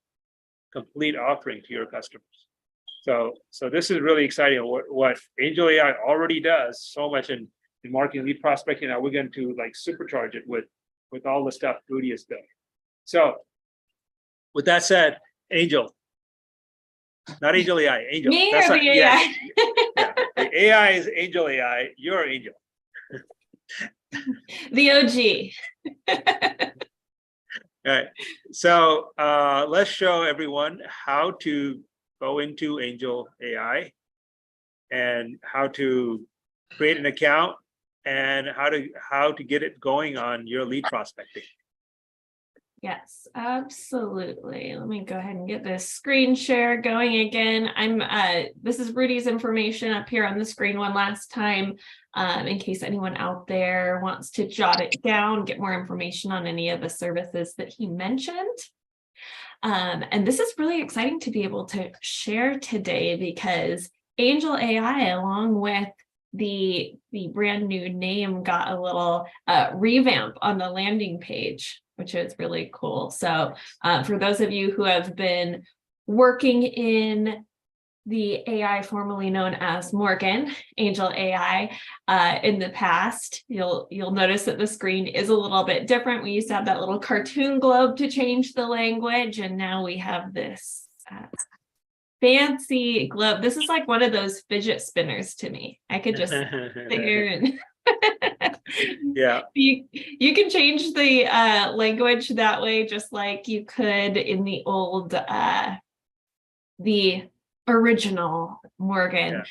complete offering to your customers. So this is really exciting. What AngelAI already does so much in marketing, lead prospecting. Now we're going to like supercharge it with all the stuff Rudy has done. So with that said, Angel, not AngelAI, Angel. Me That's or the AI? Yeah. The AI is AngelAI. You're Angel. The OG. All right. So let's show everyone how to go into AngelAI and how to create an account and how to get it going on your lead prospecting. Yes, absolutely. Let me go ahead and get this screen share going again. This is Rudy's information up here on the screen one last time, in case anyone out there wants to jot it down, get more information on any of the services that he mentioned. And this is really exciting to be able to share today because AngelAI, along with the brand new name, got a little revamp on the landing page, which is really cool. So for those of you who have been working in the AI formerly known as Morgan, AngelAI, in the past, you'll notice that the screen is a little bit different. We used to have that little cartoon globe to change the language, and now we have this fancy globe. This is like one of those fidget spinners to me. I could just sit here and yeah. You can change the language that way, just like you could in the old the original Morgan,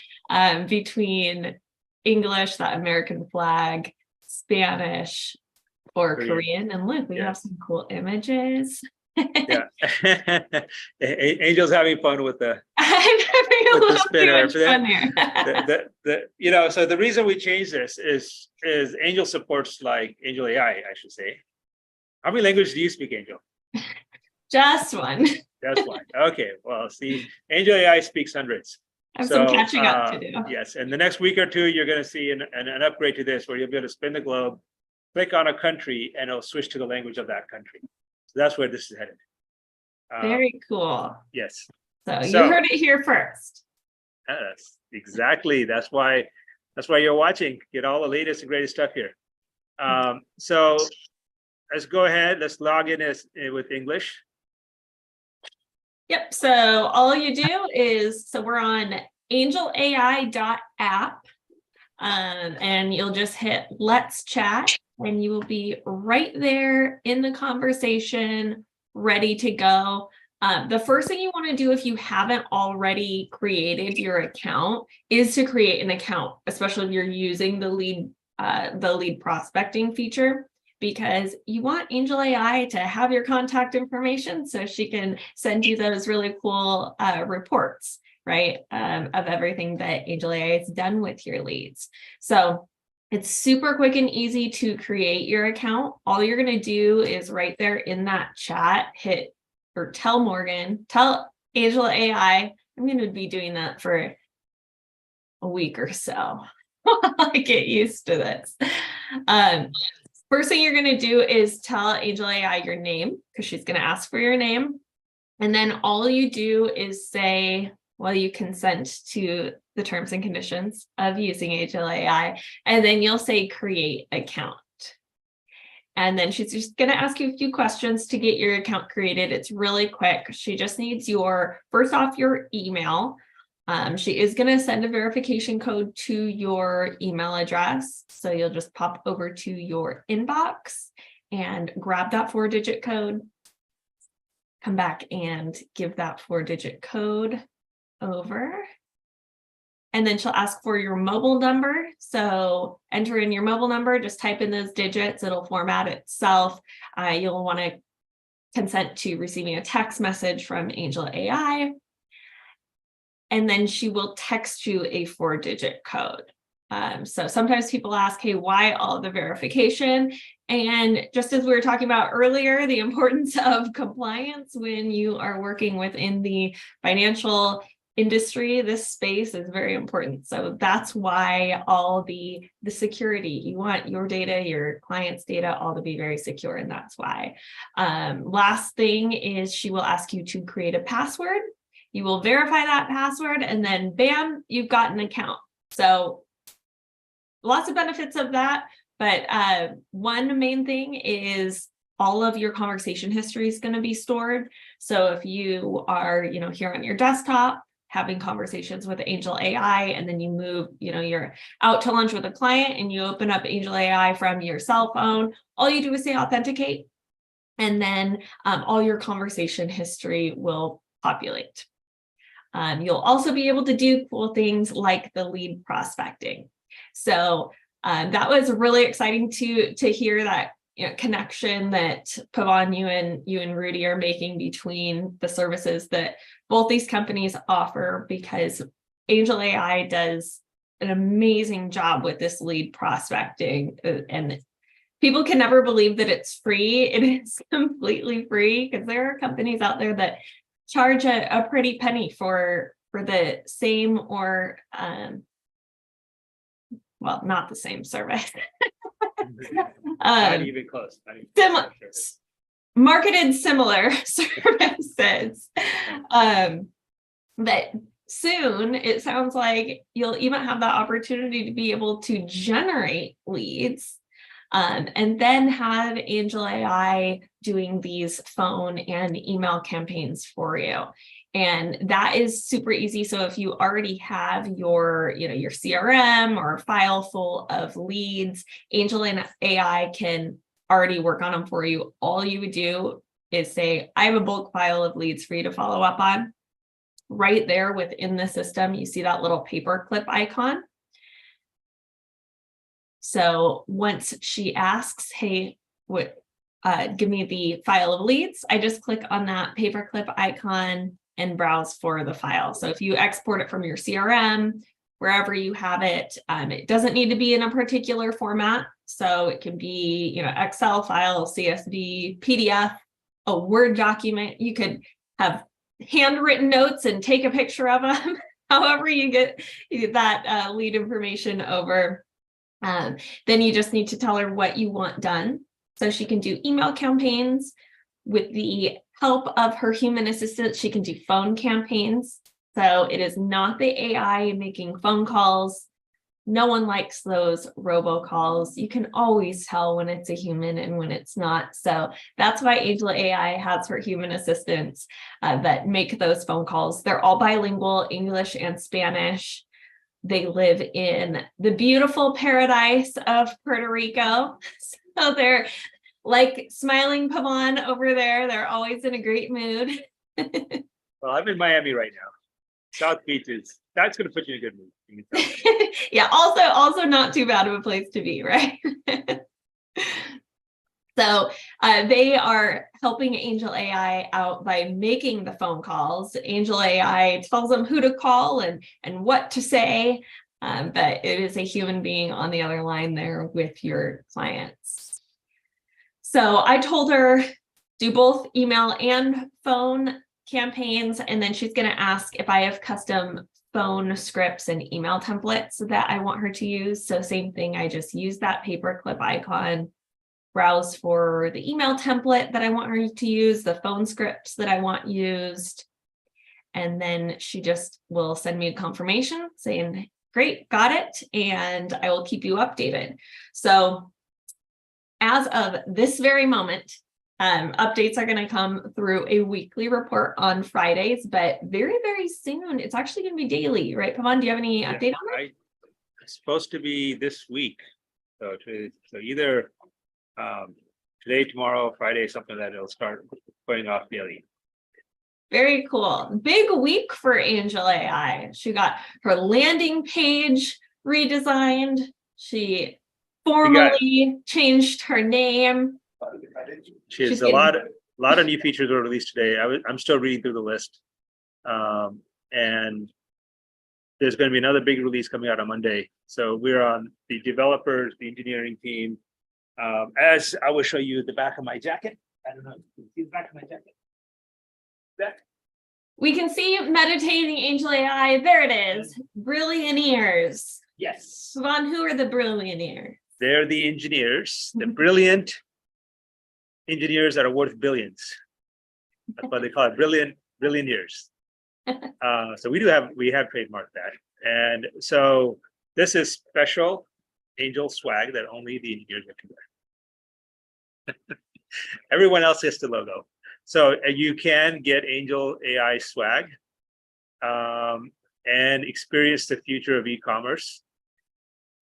between English, that American flag, Spanish, or Korean. And look, we have some cool images. Yeah. Angel's having fun with the I'm having a with the little too spinner. much fun here. So the reason we changed this is Angel supports like AngelAI, I should say. How many languages do you speak, Angel? Just one. That's why. Okay, well, see, AngelAI speaks hundreds. I have some catching up to do. Yes, and the next week or two, you're going to see an upgrade to this where you'll be able to spin the globe, click on a country, and it'll switch to the language of that country. So that's where this is headed. Very cool. Yes. So you So- heard it here first. Yes, exactly. That's why you're watching. Get all the latest and greatest stuff here. So let's go ahead. Let's log in with English. Yep. So all you do is, so we're on angelai.app, and you'll just hit let's chat and you will be right there in the conversation, ready to go. The first thing you want to do if you haven't already created your account is to create an account, especially if you're using the lead prospecting feature, because you want AngelAI to have your contact information so she can send you those really cool reports, right, of everything that AngelAI has done with your leads. So it's super quick and easy to create your account. All you're going to do is right there in that chat, hit or tell AngelAI. I'm going to be doing that for a week or so. I get used to this. First thing you're going to do is tell AngelAI your name, because she's going to ask for your name. And then all you do is say, well, you consent to the terms and conditions of using AngelAI, and then you'll say create account. And then she's just going to ask you a few questions to get your account created. It's really quick. She just needs first off, your email. She is going to send a verification code to your email address. So you'll just pop over to your inbox and grab that 4-digit code, come back and give that 4-digit code over. And then she'll ask for your mobile number. So enter in your mobile number, just type in those digits, it'll format itself. You'll want to consent to receiving a text message from AngelAI. And then she will text you a 4-digit code. So sometimes people ask, hey, why all the verification? And just as we were talking about earlier, the importance of compliance when you are working within the financial industry, this space is very important. So that's why all the security, you want your data, your client's data, all to be very secure. And that's why. Last thing is she will ask you to create a password. You will verify that password and then bam, you've got an account. So lots of benefits of that. But one main thing is all of your conversation history is going to be stored. So if you are, here on your desktop, having conversations with AngelAI, and then you move, you're out to lunch with a client and you open up AngelAI from your cell phone, all you do is say authenticate, and then all your conversation history will populate. You'll also be able to do cool things like the lead prospecting. So that was really exciting to hear that connection that Pavan, you and Rudy are making between the services that both these companies offer, because AngelAI does an amazing job with this lead prospecting, and people can never believe that it's free. It is completely free, because there are companies out there that charge a pretty penny for the same or well, not the same service. Not even close. Not even close. Marketed similar services. But soon it sounds like you'll even have that opportunity to be able to generate leads, and then have AngelAI doing these phone and email campaigns for you. And that is super easy. So if you already have your CRM or a file full of leads, AngelAI can already work on them for you. All you would do is say, I have a bulk file of leads for you to follow up on. Right there within the system, you see that little paperclip icon. So once she asks, hey, give me the file of leads, I just click on that paperclip icon and browse for the file. So if you export it from your CRM, wherever you have it, it doesn't need to be in a particular format. So it can be, Excel file, CSV, PDF, a Word document. You could have handwritten notes and take a picture of them. However you get that lead information over. Then you just need to tell her what you want done. So she can do email campaigns. With the help of her human assistant, she can do phone campaigns. So it is not the AI making phone calls. No one likes those robocalls. You can always tell when it's a human and when it's not. So that's why AngelAi has her human assistants that make those phone calls. They're all bilingual, English and Spanish. They live in the beautiful paradise of Puerto Rico. So they're like smiling Pavan over there. They're always in a great mood. Well, I'm in Miami right now. South Beach that's going to put you in a good mood. You can tell. Yeah, also not too bad of a place to be, right? So they are helping AngelAi out by making the phone calls. AngelAi tells them who to call and what to say, but it is a human being on the other line there with your clients. So I told her do both email and phone campaigns, and then she's going to ask if I have custom phone scripts and email templates that I want her to use. So same thing, I just use that paperclip icon, browse for the email template that I want her to use, the phone scripts that I want used, and then she just will send me a confirmation saying, great, got it, and I will keep you updated. So as of this very moment, updates are going to come through a weekly report on Fridays, but very, very soon, it's actually going to be daily, right? Pavan, do you have any update on that? It's supposed to be this week. So either today, tomorrow, Friday, something like that, it'll start going off daily. Very cool. Big week for AngelAi. She got her landing page redesigned. She formally changed her name. She has a lot of new features were released today. I'm still reading through the list, and there's going to be another big release coming out on Monday. So we're on the developers, the engineering team. As I will show you the back of my jacket. I don't know. Can you see the back of my jacket? Back. We can see meditating AngelAi. There it is. Brilliant-ears. Yes. Pavan, who are the brilliant-ears? They're the engineers, the brilliant engineers that are worth billions. That's why they call it brilliant ears. So we have trademarked that. And so this is special Angel swag that only the engineers can wear. Everyone else gets the logo. So you can get AngelAi swag and experience the future of e-commerce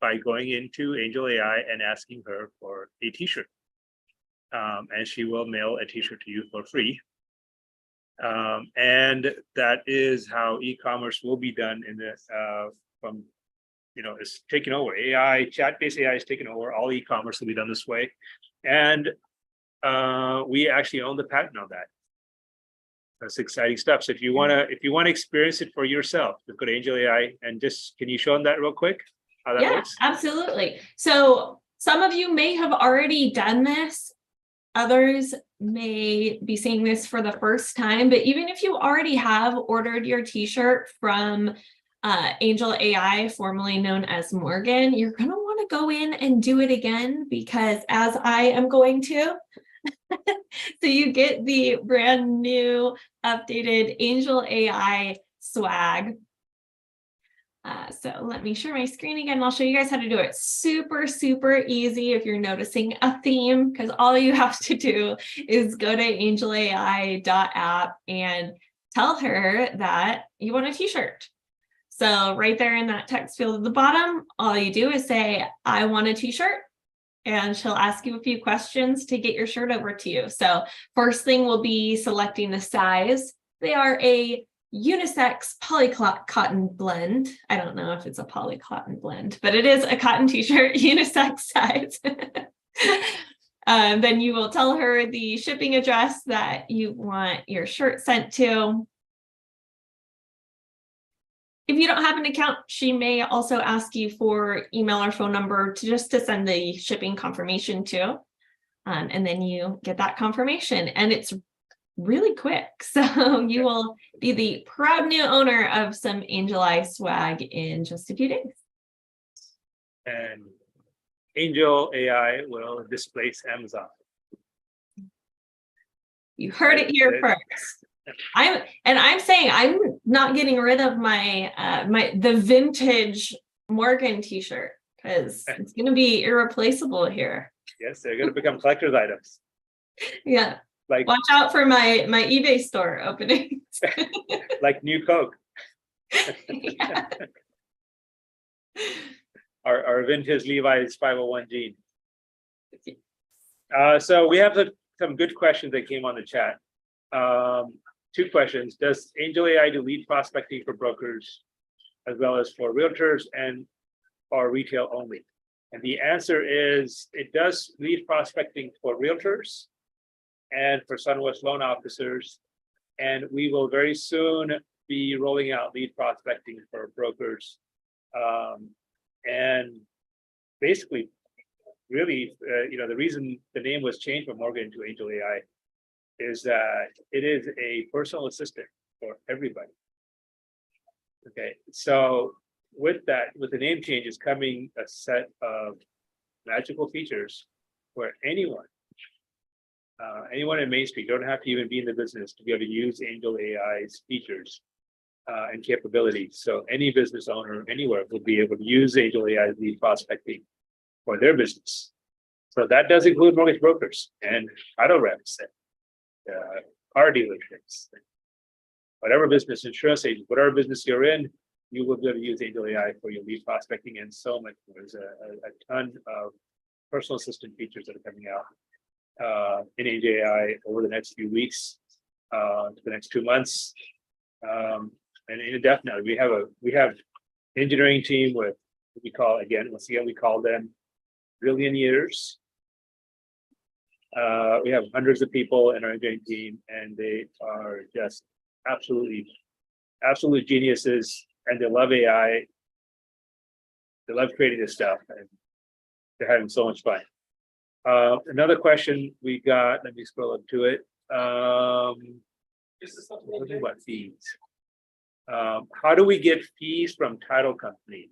by going into AngelAi and asking her for a t-shirt. And she will mail a t-shirt to you for free. And that is how e-commerce will be done in the it's taken over. Chat-based AI is taken over. All e-commerce will be done this way. And we actually own the patent on that. That's exciting stuff. So if you want to experience it for yourself, just go to AngelAi and can you show them that real quick? How that works? Absolutely. So some of you may have already done this. Others may be seeing this for the first time, but even if you already have ordered your t-shirt from AngelAi, formerly known as Morgan, you're going to want to go in and do it again, because as I am going to, so you get the brand new updated AngelAi swag. So let me share my screen again. I'll show you guys how to do it. Super, super easy if you're noticing a theme, because all you have to do is go to angelai.app and tell her that you want a t-shirt. So right there in that text field at the bottom, all you do is say, I want a t-shirt, and she'll ask you a few questions to get your shirt over to you. So first thing will be selecting the size. They are a unisex polycotton blend. I don't know if it's a polycotton blend, but it is a cotton t-shirt, unisex size. Then you will tell her the shipping address that you want your shirt sent to. If you don't have an account, she may also ask you for email or phone number to send the shipping confirmation to. And then you get that confirmation, and it's really quick. So you will be the proud new owner of some AngelAi swag in just a few days. And AngelAi will displace Amazon. You heard it here first. I'm saying I'm not getting rid of my the vintage Morgan t-shirt because it's going to be irreplaceable here. Yes, they're going to become collector's items. Yeah. Like, watch out for my eBay store opening. like new Coke. Yeah. Our vintage Levi's 501 jean. So we have some good questions that came on the chat. 2 questions. Does AngelAi do lead prospecting for brokers as well as for realtors and or retail only? And the answer is it does lead prospecting for realtors and for SunWest loan officers. And we will very soon be rolling out lead prospecting for brokers. And basically, really, the reason the name was changed from Morgan to AngelAi is that it is a personal assistant for everybody. Okay, so with the name change is coming a set of magical features where anyone in Main Street don't have to even be in the business to be able to use AngelAi's features and capabilities. So any business owner anywhere will be able to use AngelAi's lead prospecting for their business. So that does include mortgage brokers and auto reps, car dealerships, whatever business, insurance agent, whatever business you're in, you will be able to use AngelAi for your lead prospecting and so much more. There's a ton of personal assistant features that are coming out in AngelAi over the next few weeks, to the next 2 months, and indefinitely. We have engineering team with what we call, we call them brilliant years. We have hundreds of people in our engineering team, and they are just absolute geniuses, and they love AI. They love creating this stuff, and they're having so much fun. Another question we got, let me scroll up to it. What about fees? How do we get fees from title company?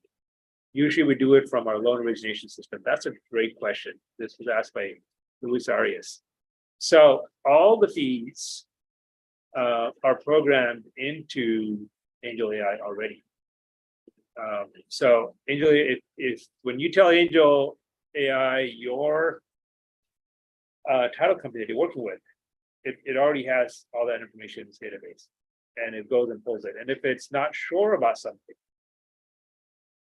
Usually we do it from our loan origination system. That's a great question. This was asked by Luis Arias. So all the fees are programmed into AngelAi already. So AngelAi, if when you tell AngelAi your title company that you're working with, it already has all that information in its database, and it goes and pulls it. And if it's not sure about something,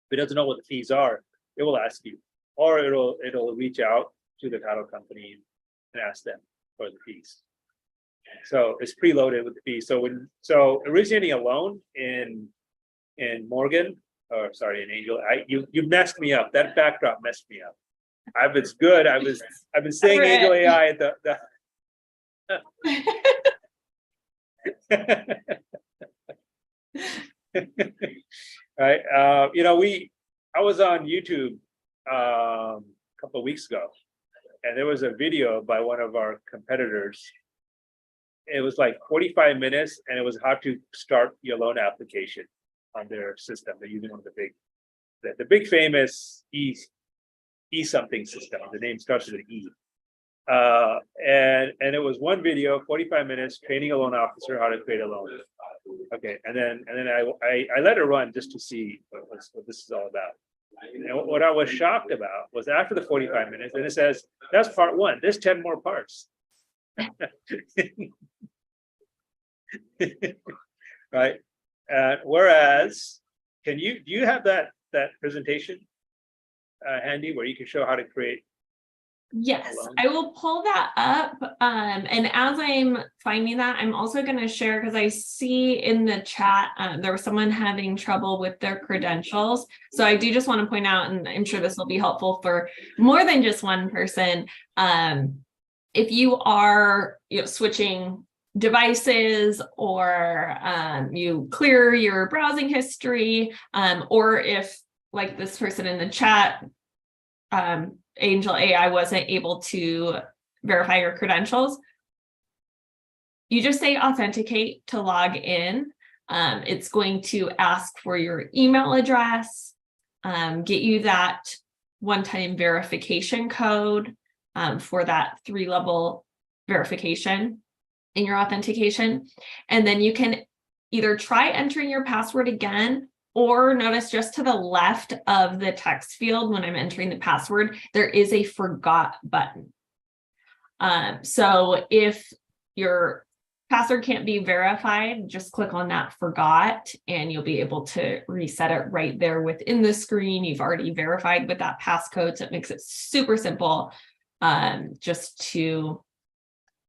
if it doesn't know what the fees are, it will ask you, or it'll reach out to the title company and ask them for the fees. So it's preloaded with the fees. So originating a loan in Morgan, or sorry, in AngelAi, you messed me up. That backdrop messed me up. It's good. I've been saying AngelAi at the right. I was on YouTube a couple of weeks ago, and there was a video by one of our competitors. It was like 45 minutes, and it was how to start your loan application on their system. They're using one of the big famous E something system. The name starts with an E. And it was one video, 45 minutes, training a loan officer how to create a loan. Okay, and then I let it run just to see what this is all about. And what I was shocked about was after the 45 minutes, and it says that's part 1. There's 10 more parts. Right. Whereas, do you have that presentation handy where you can show how to create? Yes, I will pull that up. And as I'm finding that, I'm also going to share, because I see in the chat there was someone having trouble with their credentials. So I do just want to point out, and I'm sure this will be helpful for more than just one person. if you are switching devices, or you clear your browsing history, or if, like this person in the chat, AngelAi wasn't able to verify your credentials, you just say authenticate to log in. It's going to ask for your email address, get you that one-time verification code for that 3-level verification in your authentication. And then you can either try entering your password again, or notice just to the left of the text field when I'm entering the password, there is a forgot button. So if your password can't be verified, just click on that forgot and you'll be able to reset it right there within the screen. You've already verified with that passcode, so it makes it super simple just to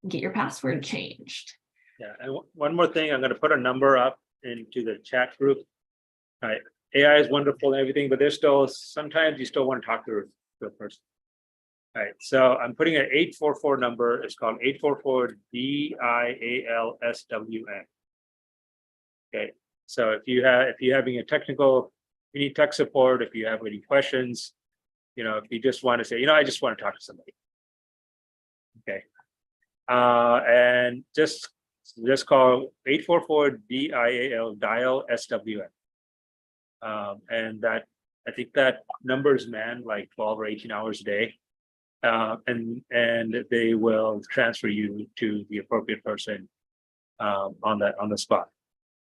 get your password changed. Yeah, and one more thing, I'm going to put a number up into the chat group. All right, AI is wonderful and everything, but there's still, sometimes you still want to talk to a person. All right, so I'm putting an 844 number. It's called 844-DIALSWN. Okay, so if you're having a technical, you need tech support, if you have any questions, if you just want to say, I just want to talk to somebody. Okay, and just call 844-DIAL-SWN. And that, I think that number is manned like 12 or 18 hours a day. And they will transfer you to the appropriate person on the spot.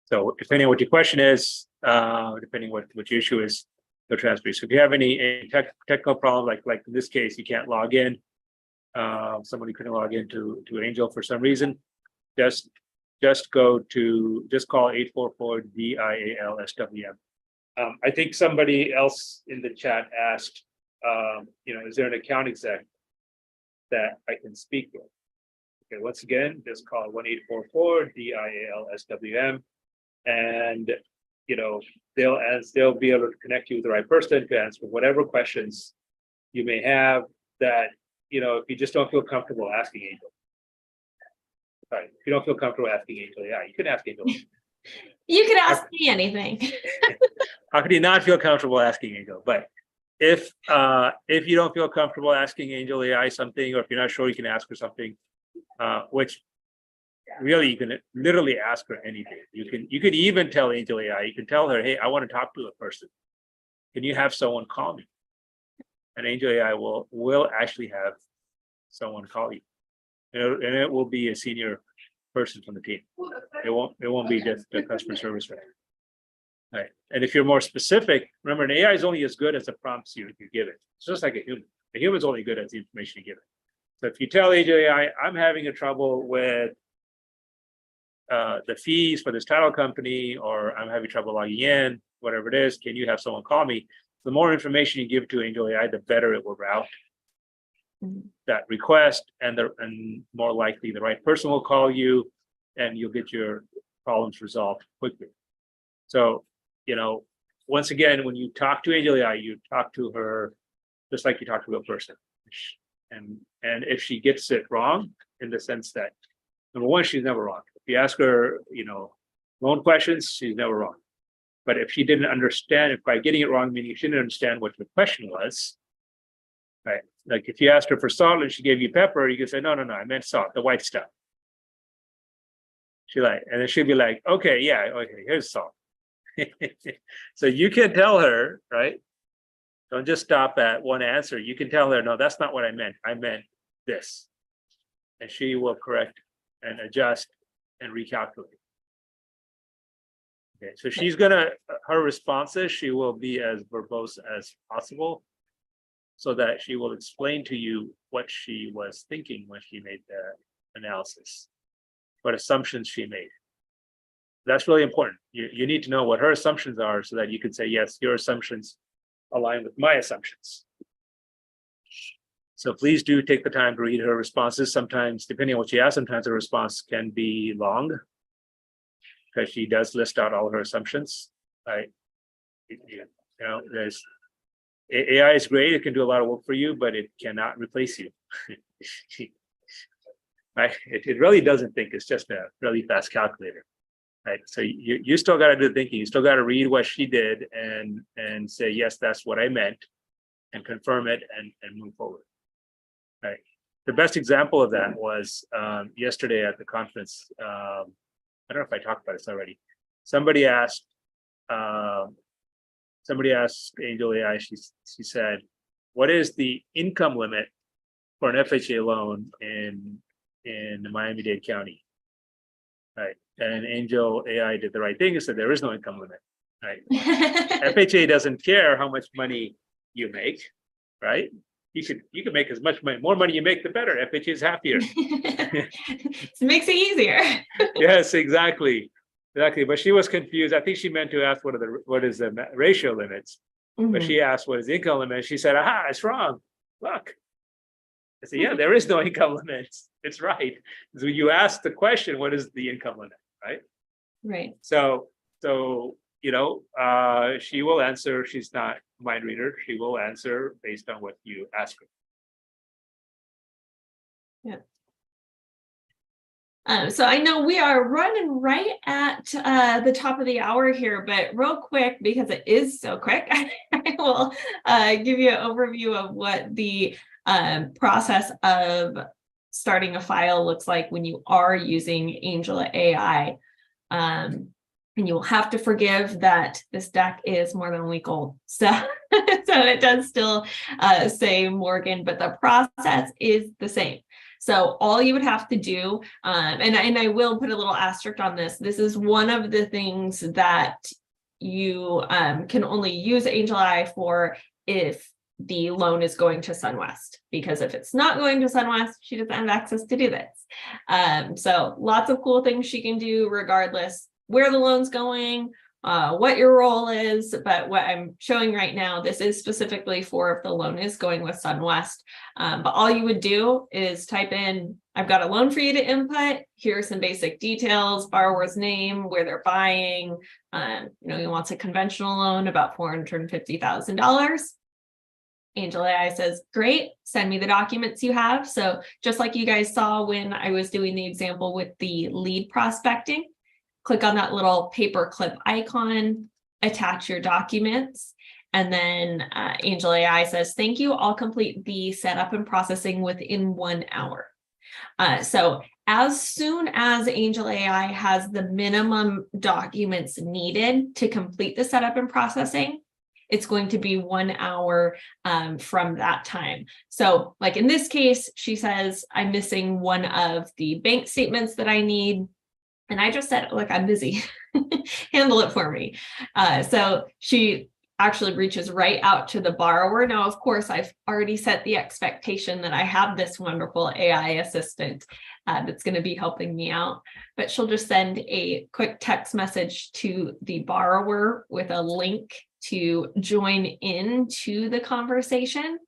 So depending on what your question is, depending what your issue is, they'll transfer you. So if you have any technical problem, like in this case, you can't log in, somebody couldn't log into Angel for some reason, just call 844-DIAL-SWN. I think somebody else in the chat asked, is there an account exec that I can speak with? Okay, once again, just call 1-844-DIAL-SWN, and they'll be able to connect you with the right person to answer whatever questions you may have that if you just don't feel comfortable asking Angel. Right. If you don't feel comfortable asking Angel, yeah, you can ask Angel. You could ask me anything. How could you not feel comfortable asking Angel? But if you don't feel comfortable asking AngelAi something, or if you're not sure, you can ask her something, which really you can literally ask her anything. You could even tell AngelAi, you can tell her, hey, I want to talk to a person. Can you have someone call me? And AngelAi will actually have someone call you. And it will be a senior person from the team. It won't be just the customer service rep. Right. And if you're more specific, remember, an AI is only as good as the prompts you give it. It's just like a human. A human's only good as the information you give it. So if you tell AngelAi, I'm having a trouble with the fees for this title company, or I'm having trouble logging in, whatever it is, can you have someone call me? The more information you give to AngelAi, the better it will route that request, and more likely the right person will call you, and you'll get your problems resolved quickly. So, once again, when you talk to AngelAi, you talk to her just like you talk to a person. And if she gets it wrong, in the sense that, number one, she's never wrong. If you ask her, loan questions, she's never wrong. But if she didn't understand, if by getting it wrong, meaning she didn't understand what the question was, right? Like if you asked her for salt and she gave you pepper, you could say, no, I meant salt, the white stuff. And then she'd be like, okay, yeah, okay, here's salt. So you can tell her, right? Don't just stop at one answer. You can tell her, no, that's not what I meant. I meant this. And she will correct and adjust and recalculate. Okay, so her responses, she will be as verbose as possible, so that she will explain to you what she was thinking when she made the analysis, what assumptions she made. That's really important. You need to know what her assumptions are, so that you can say, yes, your assumptions align with my assumptions. So please do take the time to read her responses. Sometimes, depending on what she asks, sometimes her response can be long, because she does list out all her assumptions. Right? There's AI is great. It can do a lot of work for you, but it cannot replace you. right? It really doesn't think. It's just a really fast calculator, right? So you still got to do the thinking. You still got to read what she did and say, yes, that's what I meant, and confirm it and move forward, right? The best example of that was yesterday at the conference. I don't know if I talked about this already. Somebody asked AngelAi. She said, "What is the income limit for an FHA loan in Miami-Dade County?" Right, and AngelAi did the right thing and said there is no income limit. Right, FHA doesn't care how much money you make. Right, you can make as much money. More money you make, the better. FHA is happier. It makes it easier. Yes, exactly. But she was confused. I think she meant to ask what is the ratio limits, but she asked what is the income limit. She said, "Aha, it's wrong. Look." I said, "Yeah, there is no income limits. It's right." So you ask the question, "What is the income limit?" Right. Right. So she will answer. She's not a mind reader. She will answer based on what you ask her. Yeah. So I know we are running right at the top of the hour here, but real quick, because it is so quick, I will give you an overview of what the process of starting a file looks like when you are using AngelAi. And you will have to forgive that this deck is more than a week old. So it does still say Morgan, but the process is the same. So all you would have to do, and I will put a little asterisk on this. This is one of the things that you can only use AngelAi for if the loan is going to SunWest, because if it's not going to SunWest, she doesn't have access to do this. So lots of cool things she can do regardless where the loan's going, what your role is, but what I'm showing right now, this is specifically for if the loan is going with SunWest. But all you would do is type in, "I've got a loan for you to input. Here are some basic details, borrower's name, where they're buying. He wants a conventional loan, about $450,000. AngelAi says, "Great, send me the documents you have." So just like you guys saw when I was doing the example with the lead prospecting, click on that little paperclip icon, attach your documents, and then AngelAi says, "Thank you, I'll complete the setup and processing within 1 hour." So as soon as AngelAi has the minimum documents needed to complete the setup and processing, it's going to be 1 hour from that time. So like in this case, she says, "I'm missing one of the bank statements that I need." And I just said, "Look, I'm busy. Handle it for me." So she actually reaches right out to the borrower. Now, of course, I've already set the expectation that I have this wonderful AI assistant that's going to be helping me out. But she'll just send a quick text message to the borrower with a link to join into the conversation.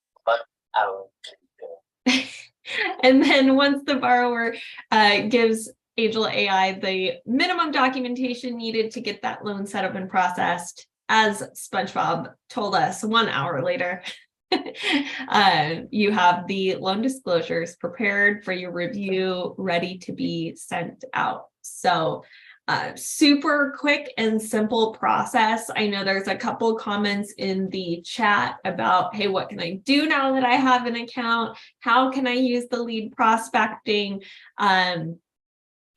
And then once the borrower gives AngelAi the minimum documentation needed to get that loan set up and processed, as SpongeBob told us 1 hour later, you have the loan disclosures prepared for your review, ready to be sent out. So super quick and simple process. I know there's a couple comments in the chat about, "Hey, what can I do now that I have an account? How can I use the lead prospecting?"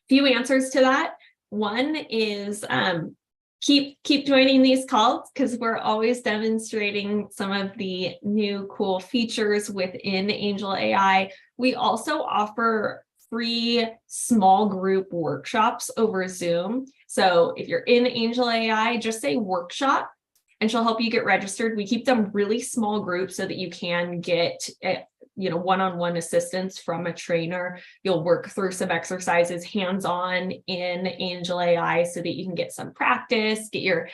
Few answers to that. One is keep joining these calls, because we're always demonstrating some of the new cool features within AngelAi. We also offer free small group workshops over Zoom. So if you're in AngelAi, just say "workshop" and she'll help you get registered. We keep them really small groups so that you can get one-on-one assistance from a trainer. You'll work through some exercises hands-on in AngelAi so that you can get some practice, get your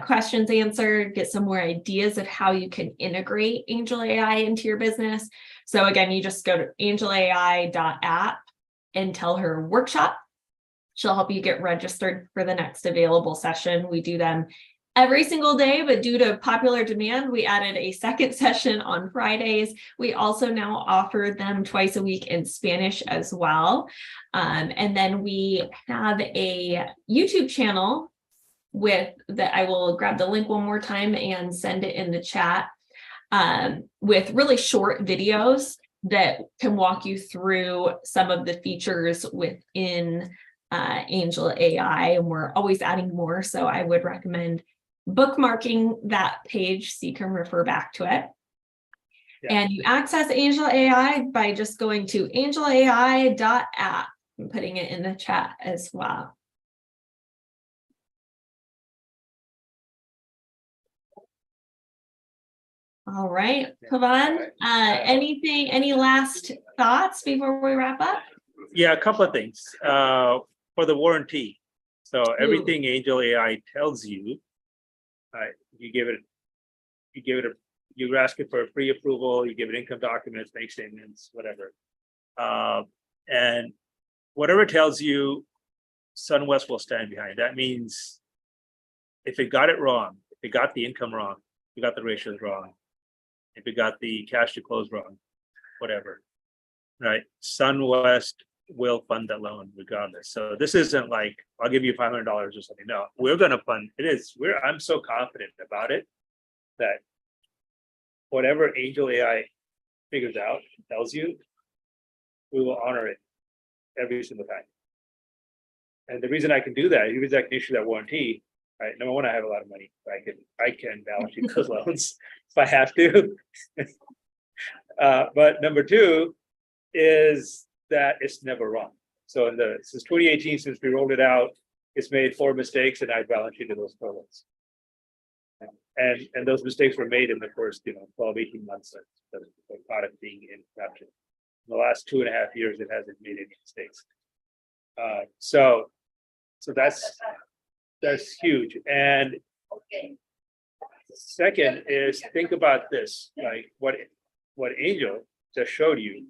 questions answered, get some more ideas of how you can integrate AngelAi into your business. So again, you just go to angelai.app and tell her "workshop." She'll help you get registered for the next available session. We do them every single day, but due to popular demand, we added a second session on Fridays. We also now offer them twice a week in Spanish as well. And then we have a YouTube channel with that. I will grab the link one more time and send it in the chat, with really short videos that can walk you through some of the features within AngelAi, and we're always adding more. So I would recommend bookmarking that page so you can refer back to it. Yeah. And you access AngelAi by just going to angelai.app and putting it in the chat as well. All right, Pavan, any last thoughts before we wrap up? Yeah, a couple of things. For the warranty. So everything AngelAi tells you, you ask it for a pre-approval, you give it income documents, bank statements, whatever. And whatever it tells you, SunWest will stand behind. That means if it got it wrong, if it got the income wrong, if it got the ratios wrong, if it got the cash to close wrong, whatever, right? SunWest will fund that loan regardless. So this isn't like, I'll give you $500 or something. No, we're going to fund it. I'm so confident about it that whatever AngelAi figures out, tells you, we will honor it every single time. And the reason I can do that, the reason I can issue that warranty, right? Number one, I have a lot of money. I can balance sheet those loans if I have to. But number two is that it's never wrong. So since 2018, since we rolled it out, it's made 4 mistakes, and I balance sheeted those 4 loans. And those mistakes were made in the first 12, 18 months of the product being in production. In the last 2.5 years, it hasn't made any mistakes. So that's huge. And second is, think about this, like what Angel just showed you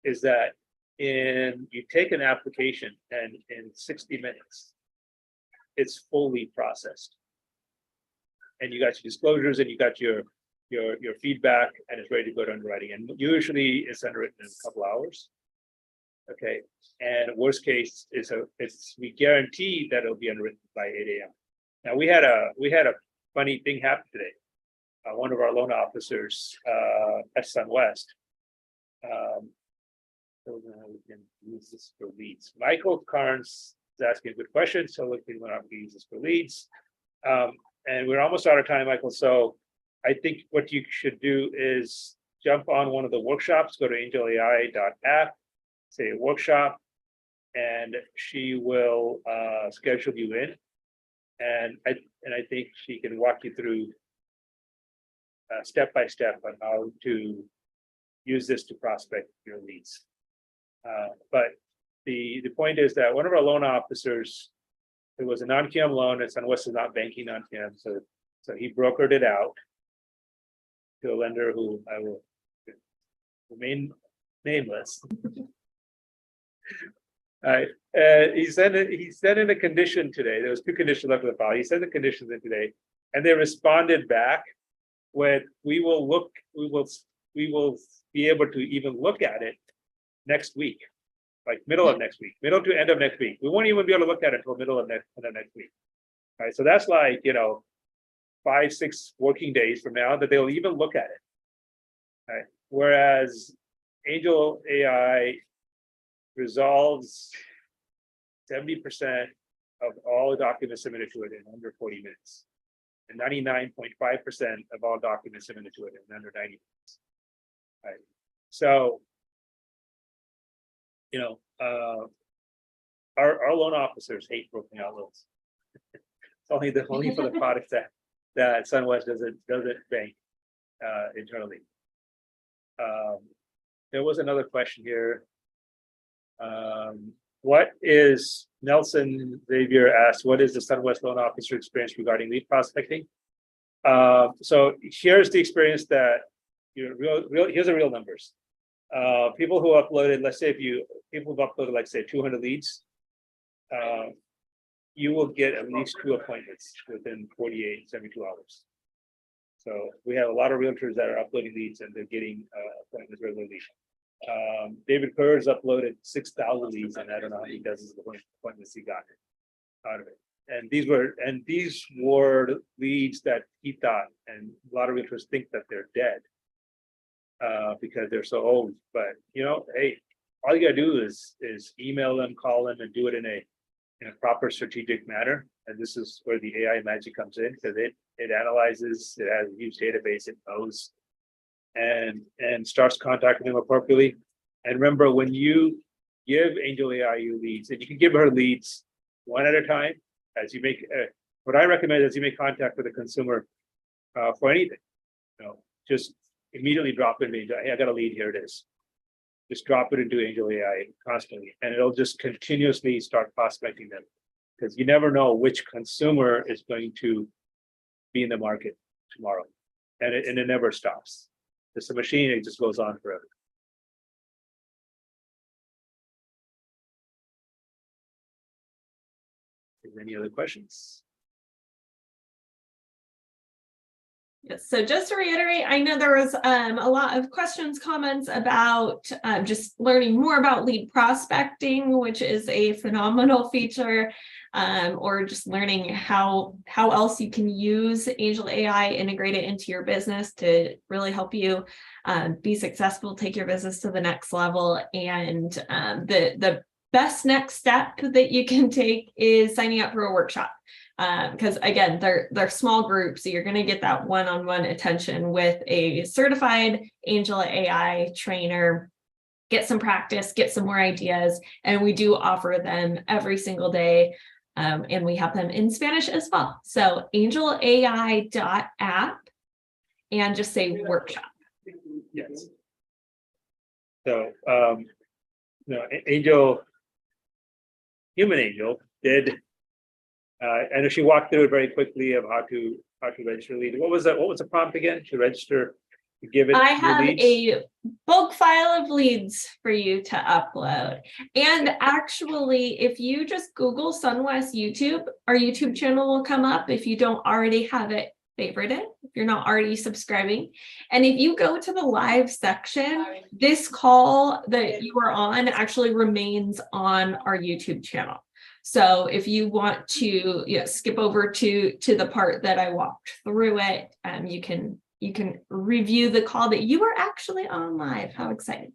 is that you take an application and in 60 minutes, it's fully processed. And you got your disclosures and you got your feedback, and it's ready to go to underwriting. And usually it's underwritten in a couple hours. Okay. And worst case is we guarantee that it'll be underwritten by 8 a.m. Now we had a funny thing happen today. One of our loan officers at SunWest, we can use this for leads. Michael Carnes is asking a good question, so we can use this for leads. And we're almost out of time, Michael. So I think what you should do is jump on one of the workshops, go to angelai.app, say a workshop, and she will schedule you in. And I think she can walk you through step by step on how to use this to prospect your leads. But the point is that one of our loan officers, it was a non-QM loan, and SunWest is not banking non-QM, so he brokered it out to a lender who I will remain nameless. He sent in a condition today. There was 2 conditions left in the file. He sent the conditions in today, and they responded back with, we will be able to even look at it next week, like middle of next week, middle to end of next week. We won't even be able to look at it until middle of next week. All right, so that's like 5-6 working days from now that they'll even look at it. All right. Whereas AngelAi resolves 70% of all documents submitted to it in under 40 minutes, and 99.5% of all documents submitted to it in under 90 minutes. All right. So, our loan officers hate broken out loans. It's only for the products that SunWest doesn't bank internally. There was another question here. What is Nelson Xavier asked? What is the SunWest loan officer experience regarding lead prospecting? So here's the experience that here's the real numbers. People who uploaded, let's say people who've uploaded, like say 200 leads, you will get at least 2 appointments within 48, 72 hours. So we have a lot of realtors that are uploading leads and they're getting appointments regularly. David Kerr has uploaded 6,000 leads, and I don't know how many dozens of appointments he got out of it. And these were leads that he thought, and a lot of realtors think that they're dead because they're so old. But hey, all you gotta do is email them, call them, and do it in a proper strategic manner. And this is where the AI magic comes in, because it analyzes, it has a huge database, it knows, and starts contacting them appropriately. And remember, when you give AngelAi your leads, and you can give her leads one at a time, as you make, what I recommend is you make contact with a consumer for anything, just immediately drop it in. Hey, I got a lead, here it is. Just drop it into AngelAi constantly, and it'll just continuously start prospecting them, because you never know which consumer is going to be in the market tomorrow, and it never stops. It's a machine; it just goes on forever. Any other questions? Yes. So just to reiterate, I know there was a lot of questions, comments about just learning more about lead prospecting, which is a phenomenal feature, or just learning how else you can use AngelAi, integrate it into your business to really help you be successful, take your business to the next level. And the best next step that you can take is signing up for a workshop. Because again, they're small groups, so you're going to get that one-on-one attention with a certified AngelAi trainer, get some practice, get some more ideas, and we do offer them every single day, and we have them in Spanish as well. So angelai.app, and just say workshop. Yes. So Human Angel did. I know she walked through it very quickly of how to register a lead. What was that? What was the prompt again? To register, to give it. I have leads? a bulk file of leads for you to upload. And actually, if you just Google Sunwest YouTube, our YouTube channel will come up. If you don't already have it favorited, if you're not already subscribing. And if you go to the live section, this call that you are on actually remains on our YouTube channel. So if you want to skip over to the part that I walked through it, you can review the call that you were actually on live. How exciting.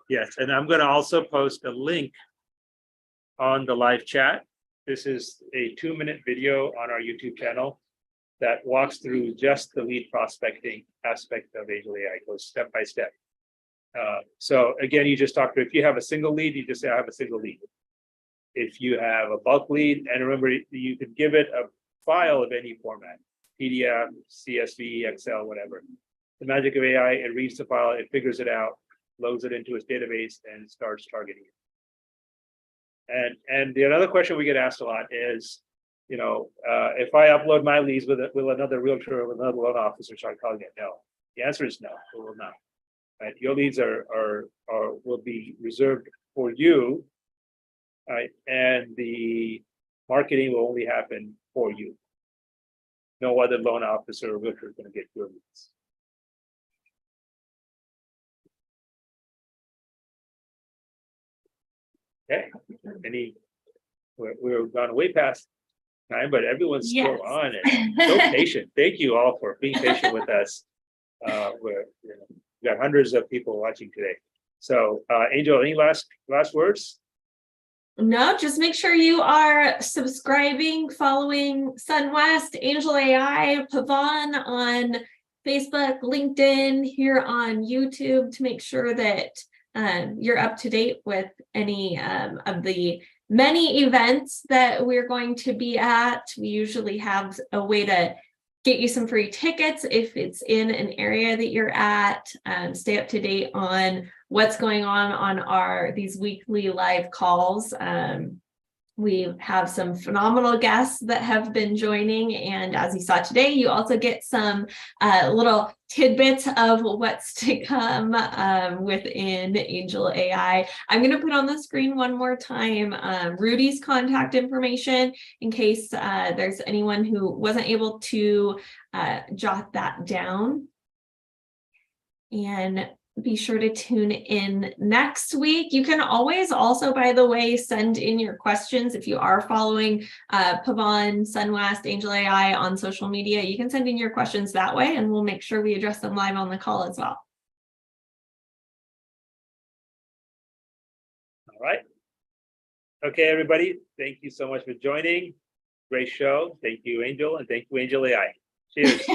Yes, and I'm going to also post a link on the live chat. This is a 2-minute video on our YouTube channel that walks through just the lead prospecting aspect of AngelAi. It goes step by step. So again, you just talk to, if you have a single lead, you just say, I have a single lead. If you have a bulk lead, and remember, you can give it a file of any format, PDF, CSV, Excel, whatever. The magic of AI, it reads the file, it figures it out, loads it into its database, and starts targeting it. And the another question we get asked a lot is, if I upload my leads with another realtor or with another loan officer, start calling it? No. The answer is no, it will not. Right? Your leads will be reserved for you. Right, and the marketing will only happen for you. No other loan officer or realtor is going to get your leads. Okay, we're gone way past time, but everyone's still on it. So patient. Thank you all for being patient with us. We got hundreds of people watching today. So, Angel, any last words? No, just make sure you are subscribing, following Sunwest, AngelAi, Pavan on Facebook, LinkedIn, here on YouTube, to make sure that you're up to date with any of the many events that we're going to be at. We usually have a way to get you some free tickets if it's in an area that you're at. Stay up to date on what's going on these weekly live calls. We have some phenomenal guests that have been joining. And as you saw today, you also get some little tidbits of what's to come within AngelAi. I'm going to put on the screen one more time Rudy's contact information in case there's anyone who wasn't able to jot that down. And be sure to tune in next week. You can always also, by the way, send in your questions if you are following Pavan, Sunwest, AngelAi on social media. You can send in your questions that way, and we'll make sure we address them live on the call as well. All right. Okay, everybody. Thank you so much for joining. Great show. Thank you, Angel, and thank you, AngelAi. Cheers.